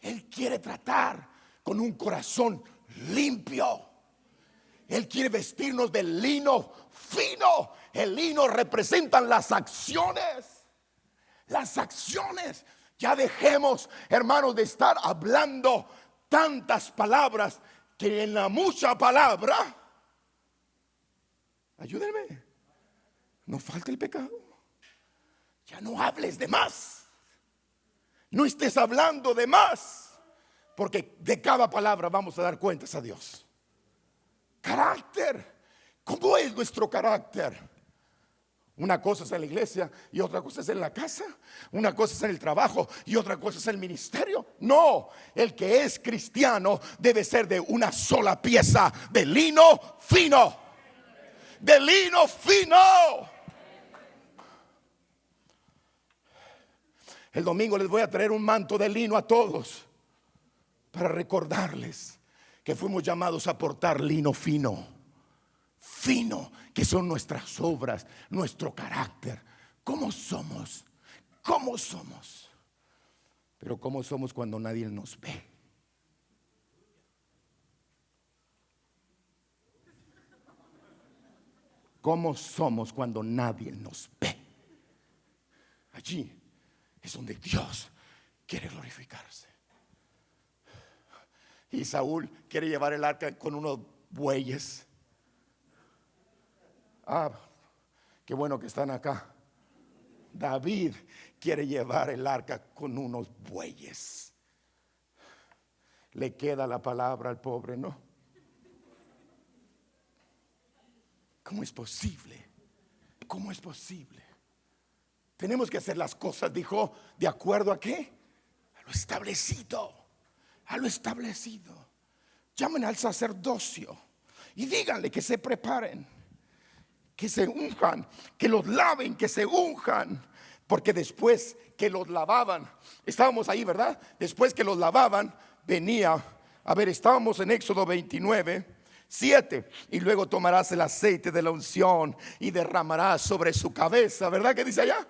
Él quiere tratar con un corazón limpio. Él quiere vestirnos de lino fino. El lino representa las acciones. Las acciones. Ya dejemos, hermanos, de estar hablando tantas palabras, que en la mucha palabra, ayúdenme, no falta el pecado. Ya no hables de más. No estés hablando de más, porque de cada palabra vamos a dar cuentas a Dios. Carácter. ¿Cómo es nuestro carácter? Una cosa es en la iglesia y otra cosa es en la casa. Una cosa es en el trabajo y otra cosa es en el ministerio. No, el que es cristiano debe ser de una sola pieza, de lino fino. De lino fino. El domingo les voy a traer un manto de lino a todos para recordarles que fuimos llamados a portar lino fino. Fino, que son nuestras obras, nuestro carácter. ¿Cómo somos? ¿Cómo somos? Pero ¿cómo somos cuando nadie nos ve? ¿Cómo somos cuando nadie nos ve? Allí es donde Dios quiere glorificarse. Y Saúl quiere llevar el arca con unos bueyes. Qué bueno que están acá. David quiere llevar el arca con unos bueyes. Le queda la palabra al pobre, ¿no? ¿Cómo es posible? ¿Cómo es posible? Tenemos que hacer las cosas, dijo, ¿de acuerdo a qué? A lo establecido. A lo establecido. Llamen al sacerdocio y díganle que se preparen, que se unjan, que los laven, que se unjan. Porque después que los lavaban, estábamos ahí, ¿verdad? Después que los lavaban, venía, estábamos en Éxodo 29:7. Y luego tomarás el aceite de la unción y derramarás sobre su cabeza, ¿verdad que dice allá?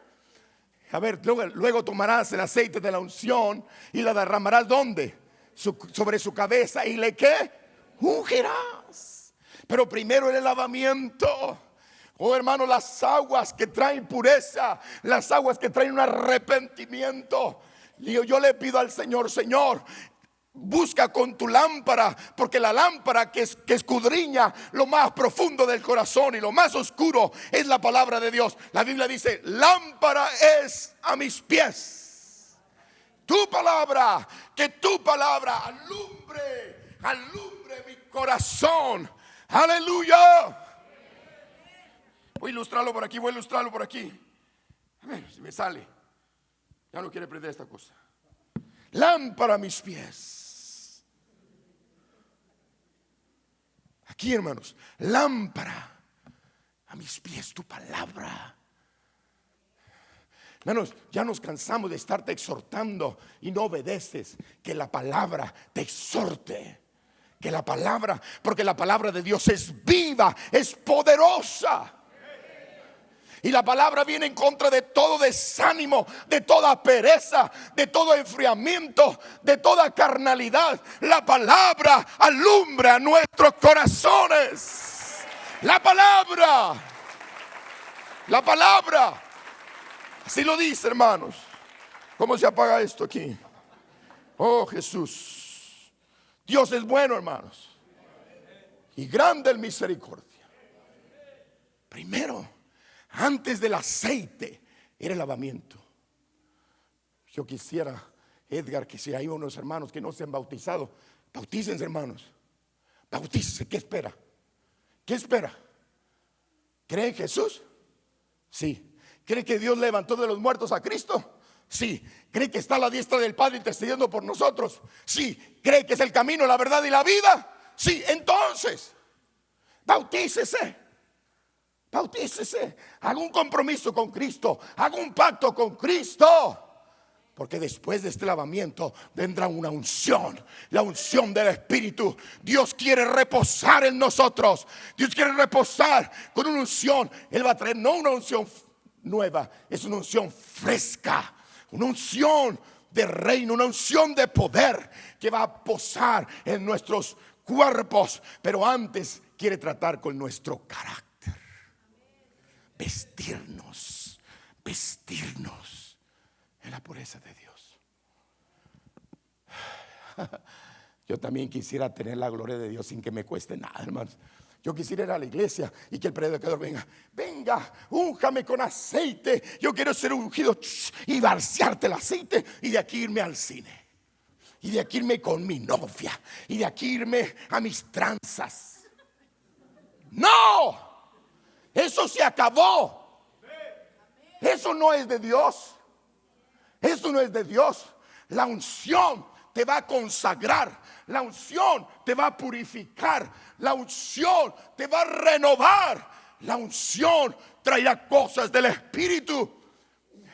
Luego tomarás el aceite de la unción y la derramarás ¿dónde? Sobre su cabeza. ¿Y le qué? Ungirás. Pero primero el lavamiento. Oh hermano, las aguas que traen pureza, las aguas que traen un arrepentimiento. Yo le pido al Señor, Señor, busca con tu lámpara, porque la lámpara que escudriña lo más profundo del corazón y lo más oscuro es la palabra de Dios. La Biblia dice, lámpara es a mis pies tu palabra, que tu palabra alumbre mi corazón. Aleluya. Voy a ilustrarlo por aquí, A ver si me sale. Ya no quiere prender esta cosa. Lámpara a mis pies. Aquí, hermanos, lámpara a mis pies tu palabra. Hermanos, ya nos cansamos de estarte exhortando y no obedeces. Que la palabra te exhorte. Que la palabra, porque la palabra de Dios es viva, es poderosa. Y la palabra viene en contra de todo desánimo, de toda pereza, de todo enfriamiento, de toda carnalidad. La palabra alumbra nuestros corazones. La palabra. Así lo dice, hermanos. ¿Cómo se apaga esto aquí? Oh, Jesús. Dios es bueno, hermanos. Y grande en misericordia. Primero, antes del aceite, era el lavamiento. Yo quisiera, Edgar, que si hay unos hermanos que no se han bautizado, bautícense, hermanos. Bautícense. ¿Qué espera? ¿Qué espera? ¿Cree en Jesús? Sí. ¿Cree que Dios levantó de los muertos a Cristo? Sí. ¿Cree que está a la diestra del Padre intercediendo por nosotros? Sí. ¿Cree que es el camino, la verdad y la vida? Sí. Entonces, bautícese. Bautícese, haga un compromiso con Cristo, haga un pacto con Cristo. Porque después de este lavamiento vendrá una unción, la unción del Espíritu. Dios quiere reposar en nosotros. Dios quiere reposar con una unción. Él va a traer no una unción nueva, es una unción fresca, una unción de reino, una unción de poder que va a posar en nuestros cuerpos. Pero antes quiere tratar con nuestro carácter. Vestirnos en la pureza de Dios. Yo también quisiera tener la gloria de Dios sin que me cueste nada, hermanos. Yo quisiera ir a la iglesia y que el predicador venga, únjame con aceite. Yo quiero ser ungido y vaciarte el aceite y de aquí irme al cine. Y de aquí irme con mi novia. Y de aquí irme a mis tranzas. No, eso se acabó. Eso no es de Dios. Eso no es de Dios. La unción te va a consagrar. La unción te va a purificar. La unción te va a renovar. La unción traerá cosas del Espíritu.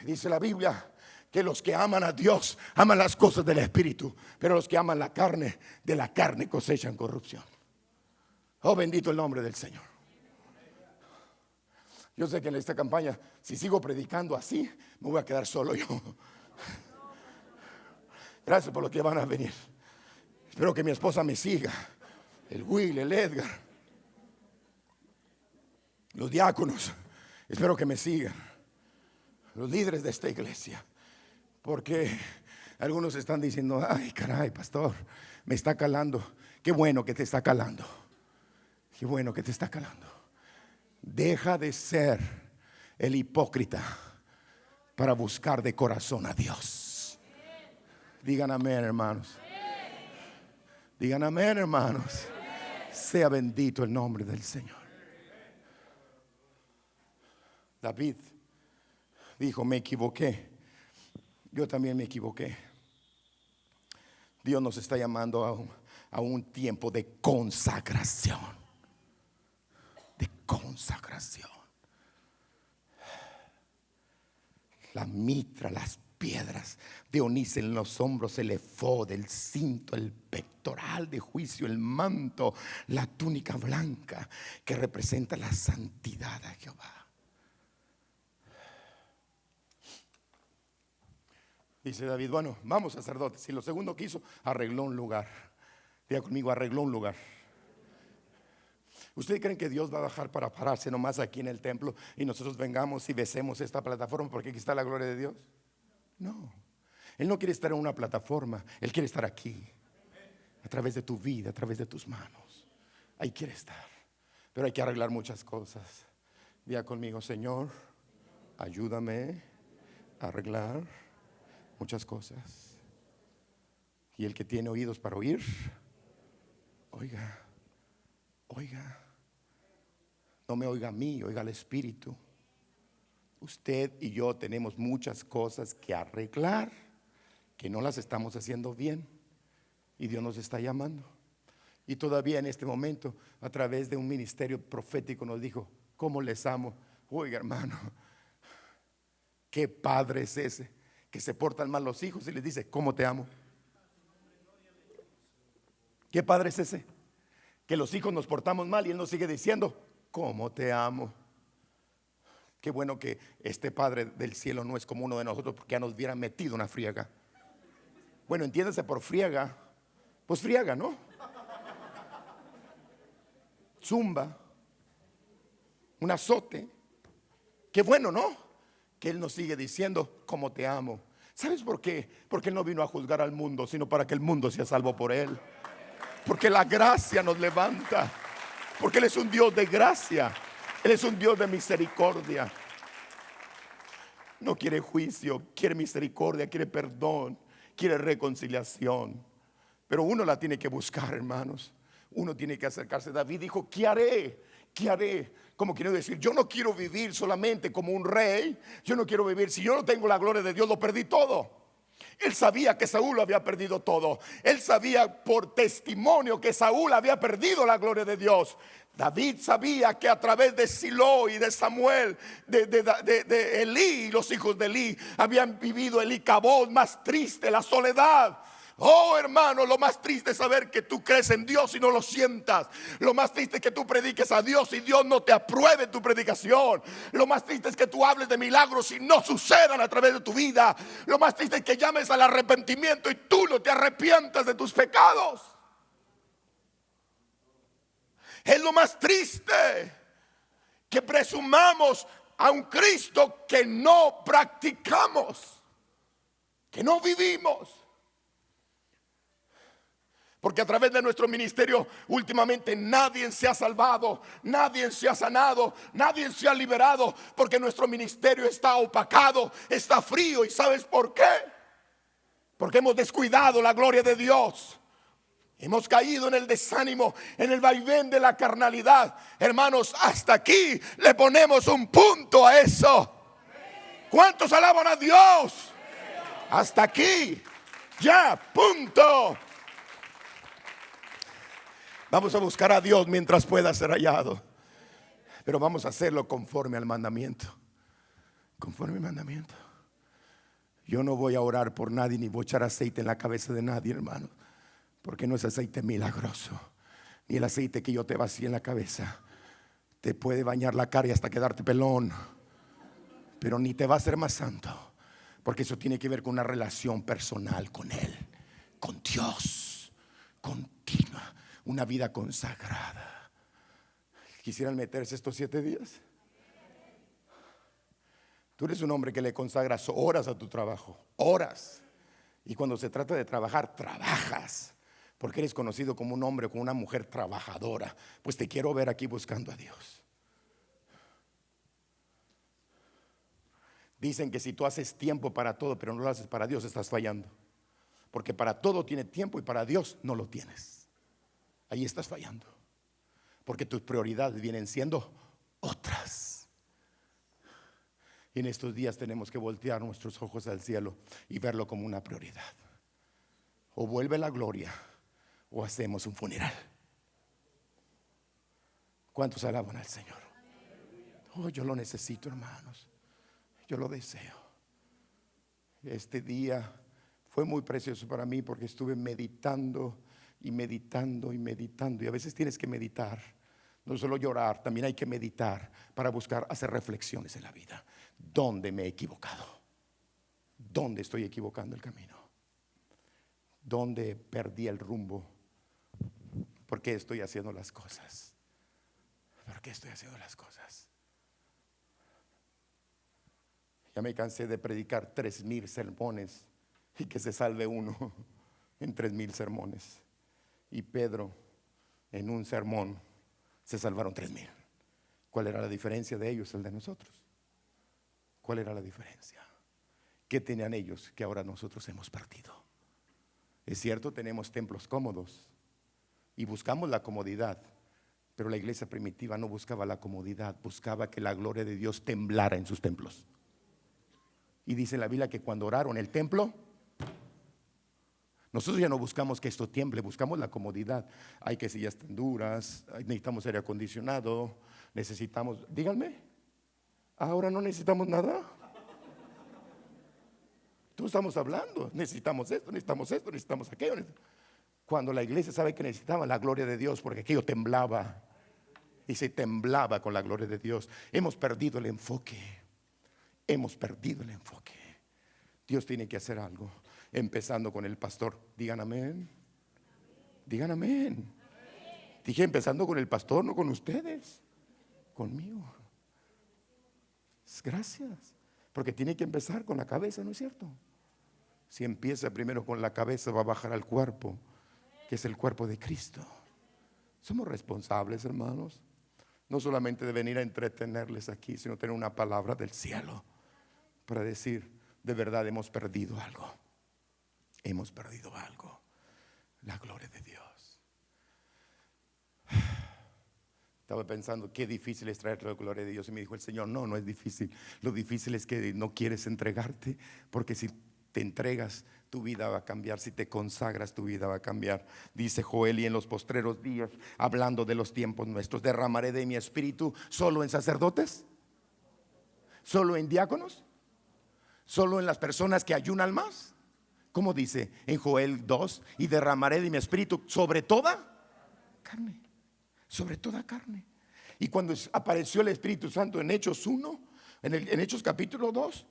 Dice la Biblia que los que aman a Dios aman las cosas del Espíritu, pero los que aman la carne, de la carne cosechan corrupción. Oh, bendito el nombre del Señor. Yo sé que en esta campaña, si sigo predicando así, me voy a quedar solo yo. Gracias por lo que van a venir. Espero que mi esposa me siga. El Will, el Edgar, los diáconos, espero que me sigan. Los líderes de esta iglesia. Porque algunos están diciendo: ay, caray, pastor, me está calando. Qué bueno que te está calando. Qué bueno que te está calando. Deja de ser el hipócrita para buscar de corazón a Dios. Digan amén, hermanos. Digan amén, hermanos. Sea bendito el nombre del Señor. David dijo: me equivoqué. Yo también me equivoqué. Dios nos está llamando a un tiempo de consagración. De consagración. La mitra, las piedras de onice en los hombros, el efod, el cinto, el pectoral de juicio, el manto, la túnica blanca que representa la santidad de Jehová. Dice David: bueno, vamos, sacerdotes. Y lo segundo que hizo, arregló un lugar. Diga conmigo: arregló un lugar. ¿Ustedes creen que Dios va a bajar para pararse nomás aquí en el templo y nosotros vengamos y besemos esta plataforma porque aquí está la gloria de Dios? No, Él no quiere estar en una plataforma. Él quiere estar aquí, a través de tu vida, a través de tus manos. Ahí quiere estar. Pero hay que arreglar muchas cosas. Diga conmigo: Señor, ayúdame a arreglar muchas cosas. Y el que tiene oídos para oír, oiga. Oiga. No me oiga a mí, oiga al Espíritu. Usted y yo tenemos muchas cosas que arreglar, que no las estamos haciendo bien. Y Dios nos está llamando. Y todavía en este momento, a través de un ministerio profético, nos dijo: ¿cómo les amo? Oiga, hermano, ¿qué padre es ese que se portan mal los hijos y les dice: ¿cómo te amo? ¿Qué padre es ese? Que los hijos nos portamos mal y Él nos sigue diciendo: ¿cómo te amo? Qué bueno que este Padre del cielo no es como uno de nosotros, porque ya nos hubiera metido una friega. Bueno, entiéndase por friega, pues friega, ¿no? Zumba, un azote. Qué bueno, ¿no? Que Él nos sigue diciendo: ¿cómo te amo? ¿Sabes por qué? Porque Él no vino a juzgar al mundo, sino para que el mundo sea salvo por Él. Porque la gracia nos levanta. Porque Él es un Dios de gracia. Él es un Dios de misericordia. No quiere juicio, quiere misericordia, quiere perdón, quiere reconciliación. Pero uno la tiene que buscar, hermanos. Uno tiene que acercarse. David dijo: ¿qué haré? ¿Qué haré? Como quiero decir, yo no quiero vivir solamente como un rey. Yo no quiero vivir, si yo no tengo la gloria de Dios, lo perdí todo. Él sabía que Saúl había perdido todo. Él sabía por testimonio que Saúl había perdido la gloria de Dios. David sabía que a través de Silo y de Samuel, de Elí, los hijos de Elí, habían vivido el Icabod más triste, la soledad. Oh, hermano, lo más triste es saber que tú crees en Dios y no lo sientas. Lo más triste es que tú prediques a Dios y Dios no te apruebe tu predicación. Lo más triste es que tú hables de milagros y no sucedan a través de tu vida. Lo más triste es que llames al arrepentimiento y tú no te arrepientas de tus pecados. Es lo más triste, que presumamos a un Cristo que no practicamos, que no vivimos. Porque a través de nuestro ministerio últimamente nadie se ha salvado, nadie se ha sanado, nadie se ha liberado, porque nuestro ministerio está opacado, está frío. ¿Y sabes por qué? Porque hemos descuidado la gloria de Dios. Hemos caído en el desánimo, en el vaivén de la carnalidad. Hermanos, hasta aquí le ponemos un punto a eso. ¿Cuántos alaban a Dios? Hasta aquí, ya, punto. Vamos a buscar a Dios mientras pueda ser hallado, pero vamos a hacerlo conforme al mandamiento. Conforme al mandamiento. Yo no voy a orar por nadie ni voy a echar aceite en la cabeza de nadie, hermano, porque no es aceite milagroso. Ni el aceite que yo te vacíe en la cabeza te puede bañar la cara y hasta quedarte pelón, pero ni te va a hacer más santo, porque eso tiene que ver con una relación personal con Él, con Dios, continua. Una vida consagrada. ¿Quisieran meterse estos 7 días? Tú eres un hombre que le consagras horas a tu trabajo, horas. Y cuando se trata de trabajar, trabajas, porque eres conocido como un hombre, como una mujer trabajadora. Pues te quiero ver aquí buscando a Dios. Dicen que si tú haces tiempo para todo, pero no lo haces para Dios, estás fallando. Porque para todo tiene tiempo y para Dios no lo tienes. Ahí estás fallando, porque tus prioridades vienen siendo otras. Y en estos días tenemos que voltear nuestros ojos al cielo y verlo como una prioridad. O vuelve la gloria o hacemos un funeral. ¿Cuántos alaban al Señor? Oh, yo lo necesito, hermanos. Yo lo deseo. Este día fue muy precioso para mí porque estuve meditando y meditando y meditando. Y a veces tienes que meditar, no solo llorar, también hay que meditar para buscar hacer reflexiones en la vida. ¿Dónde me he equivocado? ¿Dónde estoy equivocando el camino? ¿Dónde perdí el rumbo? ¿Por qué estoy haciendo las cosas? ¿Por qué estoy haciendo las cosas? Ya me cansé de predicar 3,000 sermones y que se salve uno en 3,000 sermones. Y Pedro, en un sermón, se salvaron 3,000. ¿Cuál era la diferencia de ellos, el de nosotros? ¿Cuál era la diferencia? ¿Qué tenían ellos que ahora nosotros hemos perdido? Es cierto, tenemos templos cómodos y buscamos la comodidad, pero la iglesia primitiva no buscaba la comodidad, buscaba que la gloria de Dios temblara en sus templos. Y dice en la Biblia que cuando oraron el templo, nosotros ya no buscamos que esto tiemble, buscamos la comodidad. Hay que sillas tan duras, necesitamos aire acondicionado, necesitamos, díganme, ahora no necesitamos nada. Tú estamos hablando, necesitamos esto, necesitamos aquello. Cuando la iglesia sabe que necesitaba la gloria de Dios, porque aquello temblaba y se temblaba con la gloria de Dios. Hemos perdido el enfoque, hemos perdido el enfoque. Dios tiene que hacer algo. Empezando con el pastor. Digan amén. Digan amén. Dije empezando con el pastor, no con ustedes, conmigo. Gracias. Porque tiene que empezar con la cabeza, ¿no es cierto? Si empieza primero con la cabeza, va a bajar al cuerpo, que es el cuerpo de Cristo. Somos responsables, hermanos, no solamente de venir a entretenerles aquí, sino tener una palabra del cielo para decir, de verdad hemos perdido algo. Hemos perdido algo. La gloria de Dios. Estaba pensando qué difícil es traer la gloria de Dios, y me dijo el Señor, no es difícil. Lo difícil es que no quieres entregarte, porque si te entregas, tu vida va a cambiar. Si te consagras, tu vida va a cambiar. Dice Joel: y en los postreros días, hablando de los tiempos nuestros, derramaré de mi espíritu solo en sacerdotes, solo en diáconos, solo en las personas que ayunan más. ¿Cómo dice en Joel 2? Y derramaré de mi espíritu sobre toda carne, sobre toda carne. Y cuando apareció el Espíritu Santo en Hechos 1, en Hechos capítulo 2,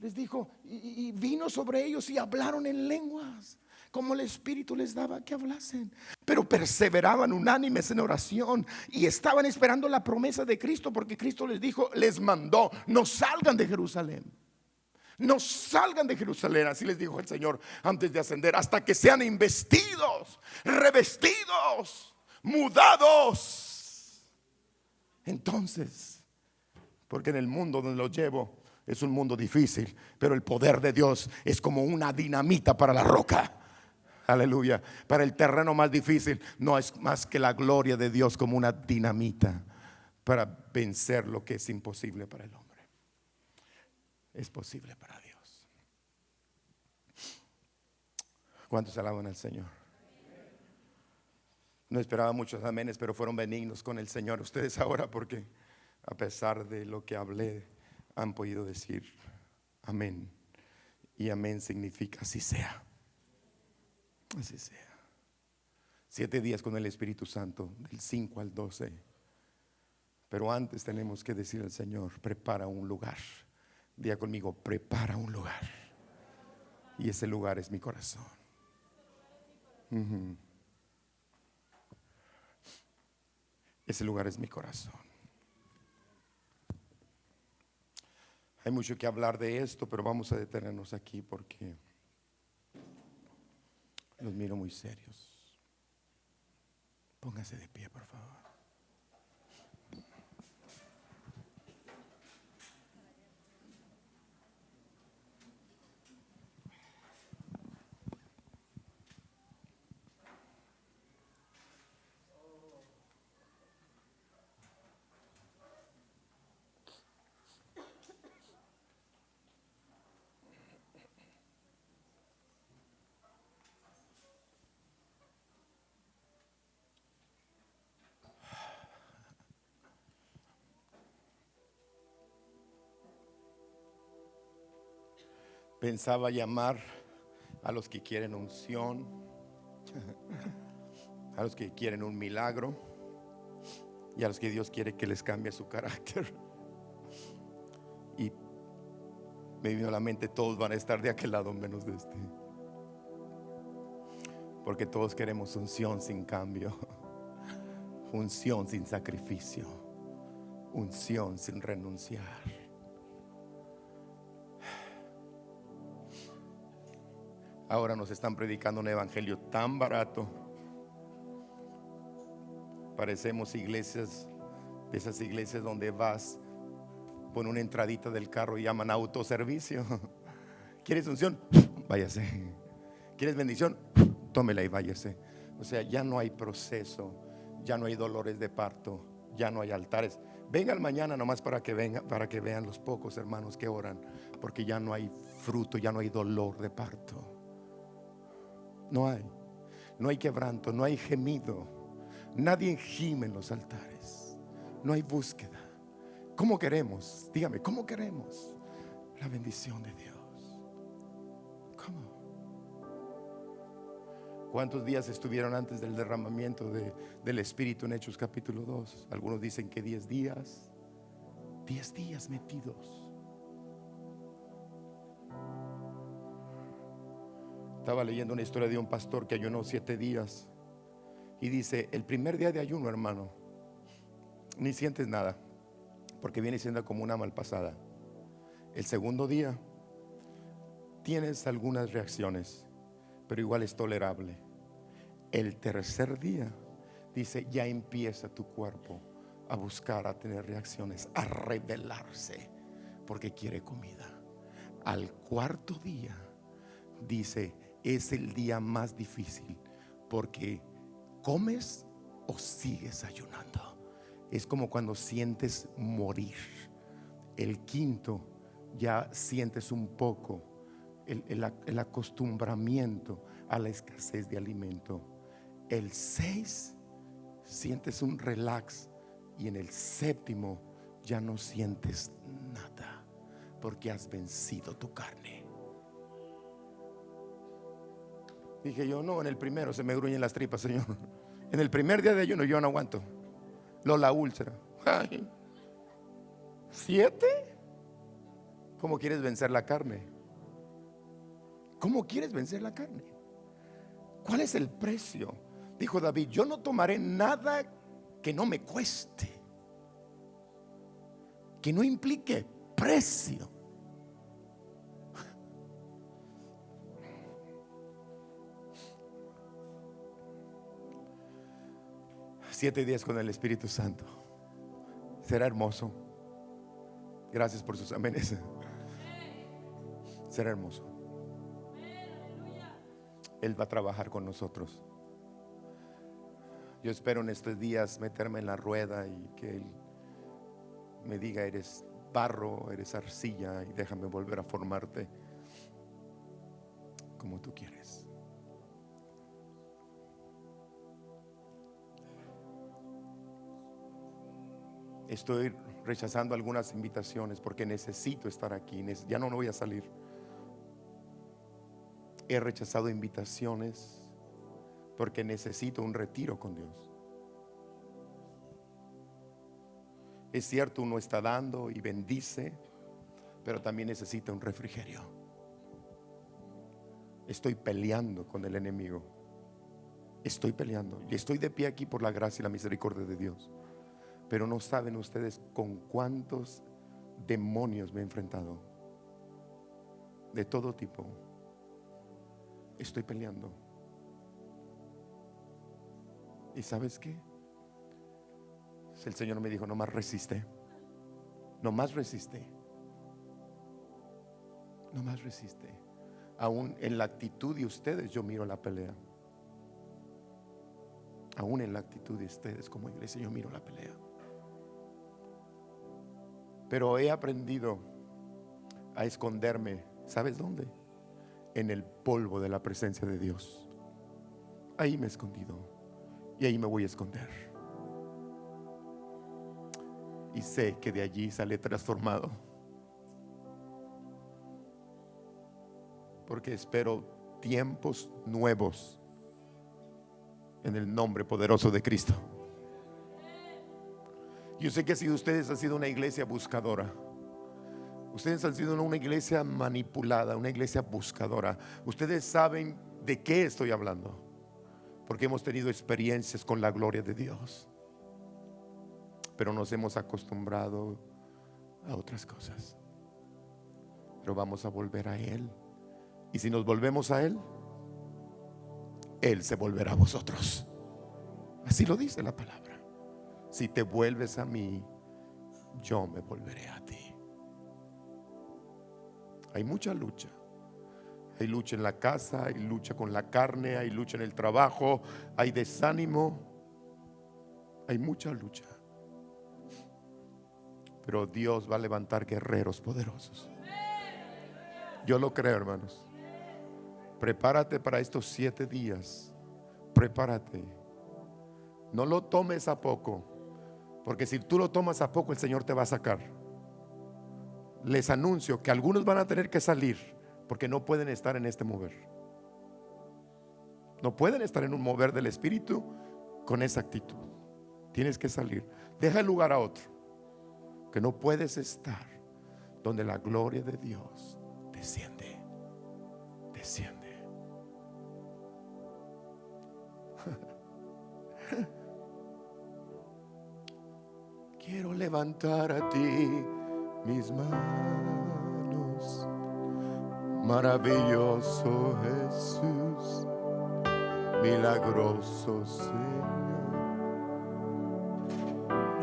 les dijo, y vino sobre ellos y hablaron en lenguas, como el Espíritu les daba que hablasen. Pero perseveraban unánimes en oración y estaban esperando la promesa de Cristo, porque Cristo les dijo, les mandó: no salgan de Jerusalén, no salgan de Jerusalén, así les dijo el Señor antes de ascender, hasta que sean investidos, revestidos, mudados. Entonces, porque en el mundo donde los llevo es un mundo difícil, pero el poder de Dios es como una dinamita para la roca. Aleluya. Para el terreno más difícil no es más que la gloria de Dios como una dinamita para vencer lo que es imposible para el hombre. Es posible para Dios. ¿Cuántos alaban al Señor? No esperaba muchos amenes, pero fueron benignos con el Señor ustedes ahora, porque a pesar de lo que hablé, han podido decir amén. Y amén significa así sea. Así sea. 7 días con el Espíritu Santo, del 5 al 12. Pero antes tenemos que decir al Señor: prepara un lugar. Diga conmigo: prepara un lugar. Y ese lugar es mi corazón. Ese lugar es mi corazón. Hay mucho que hablar de esto, pero vamos a detenernos aquí porque los miro muy serios. Póngase de pie, por favor. Pensaba llamar a los que quieren unción, a los que quieren un milagro y a los que Dios quiere que les cambie su carácter. Y me vino a la mente: todos van a estar de aquel lado menos de este, porque todos queremos unción sin cambio, unción sin sacrificio, unción sin renunciar. Ahora nos están predicando un evangelio tan barato. Parecemos iglesias, de esas iglesias donde vas, pon una entradita del carro y llaman autoservicio. ¿Quieres unción? Váyase. ¿Quieres bendición? Tómela y váyase. O sea, ya no hay proceso, ya no hay dolores de parto, ya no hay altares. Vengan mañana nomás para que vean los pocos hermanos que oran, porque ya no hay fruto, ya no hay dolor de parto. No hay quebranto, no hay gemido. Nadie gime en los altares. No hay búsqueda. ¿Cómo queremos? Dígame, ¿cómo queremos la bendición de Dios? ¿Cómo? ¿Cuántos días estuvieron antes del derramamiento del Espíritu en Hechos capítulo 2? Algunos dicen que 10 días. 10 días metidos. Estaba leyendo una historia de un pastor que ayunó 7 días. Y dice: el primer día de ayuno, hermano, ni sientes nada, porque viene siendo como una malpasada. El segundo día tienes algunas reacciones, pero igual es tolerable. El tercer día, dice, ya empieza tu cuerpo a buscar, a tener reacciones, a rebelarse, porque quiere comida. Al cuarto día, dice, es el día más difícil, porque comes o sigues ayunando. Es como cuando sientes morir. El quinto ya sientes un poco el acostumbramiento a la escasez de alimento. El 6 sientes un relax, y en el 7 ya no sientes nada, porque has vencido tu carne. Dije yo, no, en el primero se me gruñen las tripas, Señor. En el primer día de ayuno yo no aguanto. La úlcera. Ay, 7. ¿Cómo quieres vencer la carne? ¿Cómo quieres vencer la carne? ¿Cuál es el precio? Dijo David, yo no tomaré nada que no me cueste, que no implique precio. Siete días con el Espíritu Santo. Será hermoso. Gracias por sus amenes. Será hermoso. Él va a trabajar con nosotros. Yo espero en estos días meterme en la rueda y que Él me diga, eres barro, eres arcilla, y déjame volver a formarte como tú quieres. Estoy rechazando algunas invitaciones porque necesito estar aquí. Ya no voy a salir. He rechazado invitaciones porque necesito un retiro con Dios. Es cierto, uno está dando y bendice, pero también necesita un refrigerio. Estoy peleando con el enemigo. Estoy peleando y estoy de pie aquí por la gracia y la misericordia de Dios. Pero no saben ustedes con cuántos demonios me he enfrentado, de todo tipo. Estoy peleando. ¿Y sabes qué? El Señor me dijo, no más resiste. No más resiste. No más resiste. Aún en la actitud de ustedes yo miro la pelea. Aún en la actitud de ustedes como iglesia yo miro la pelea. Pero he aprendido a esconderme. ¿Sabes dónde? En el polvo de la presencia de Dios. Ahí me he escondido y ahí me voy a esconder. Y sé que de allí sale transformado, porque espero tiempos nuevos en el nombre poderoso de Cristo. Yo sé que si ustedes han sido una iglesia buscadora, ustedes han sido una iglesia manipulada, una iglesia buscadora. Ustedes saben de qué estoy hablando, porque hemos tenido experiencias con la gloria de Dios, pero nos hemos acostumbrado a otras cosas. Pero vamos a volver a Él, y si nos volvemos a Él, Él se volverá a vosotros. Así lo dice la palabra. Si te vuelves a mí, yo me volveré a ti. Hay mucha lucha. Hay lucha en la casa, hay lucha con la carne, hay lucha en el trabajo, hay desánimo, hay mucha lucha. Pero Dios va a levantar guerreros poderosos. Yo lo creo, hermanos. Prepárate para estos 7 días. Prepárate. No lo tomes a poco, porque si tú lo tomas a poco, el Señor te va a sacar. Les anuncio que algunos van a tener que salir, porque no pueden estar en este mover. No pueden estar en un mover del Espíritu con esa actitud. Tienes que salir. Deja el lugar a otro, que no puedes estar donde la gloria de Dios desciende. Desciende. Quiero levantar a ti mis manos, maravilloso Jesús, milagroso Señor.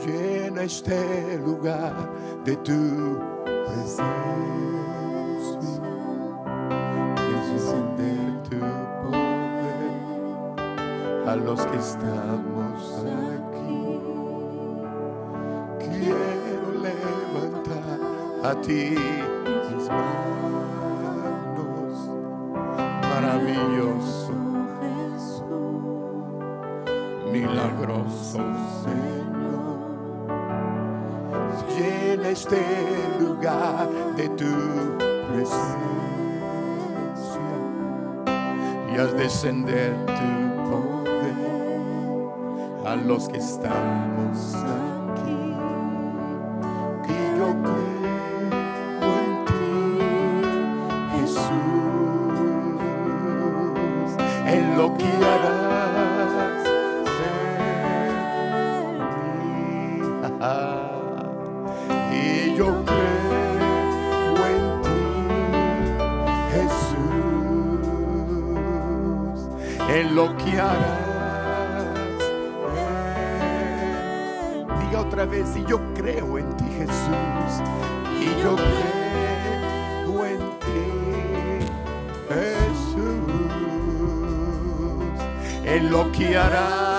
Llena este lugar de tu presencia y encender tu poder a los que estamos aquí. Quiero levantar a ti mis manos, maravilloso, milagroso Señor. Llena este lugar de tu presencia y haz descender tu poder a los que estamos aquí. Que yo creo en ti, Jesús, en lo que harás en mí. Y yo creo en ti, Jesús, en lo que harás. Diga otra vez, y yo creo en ti, Jesús, y yo creo en ti, Jesús, en lo que harás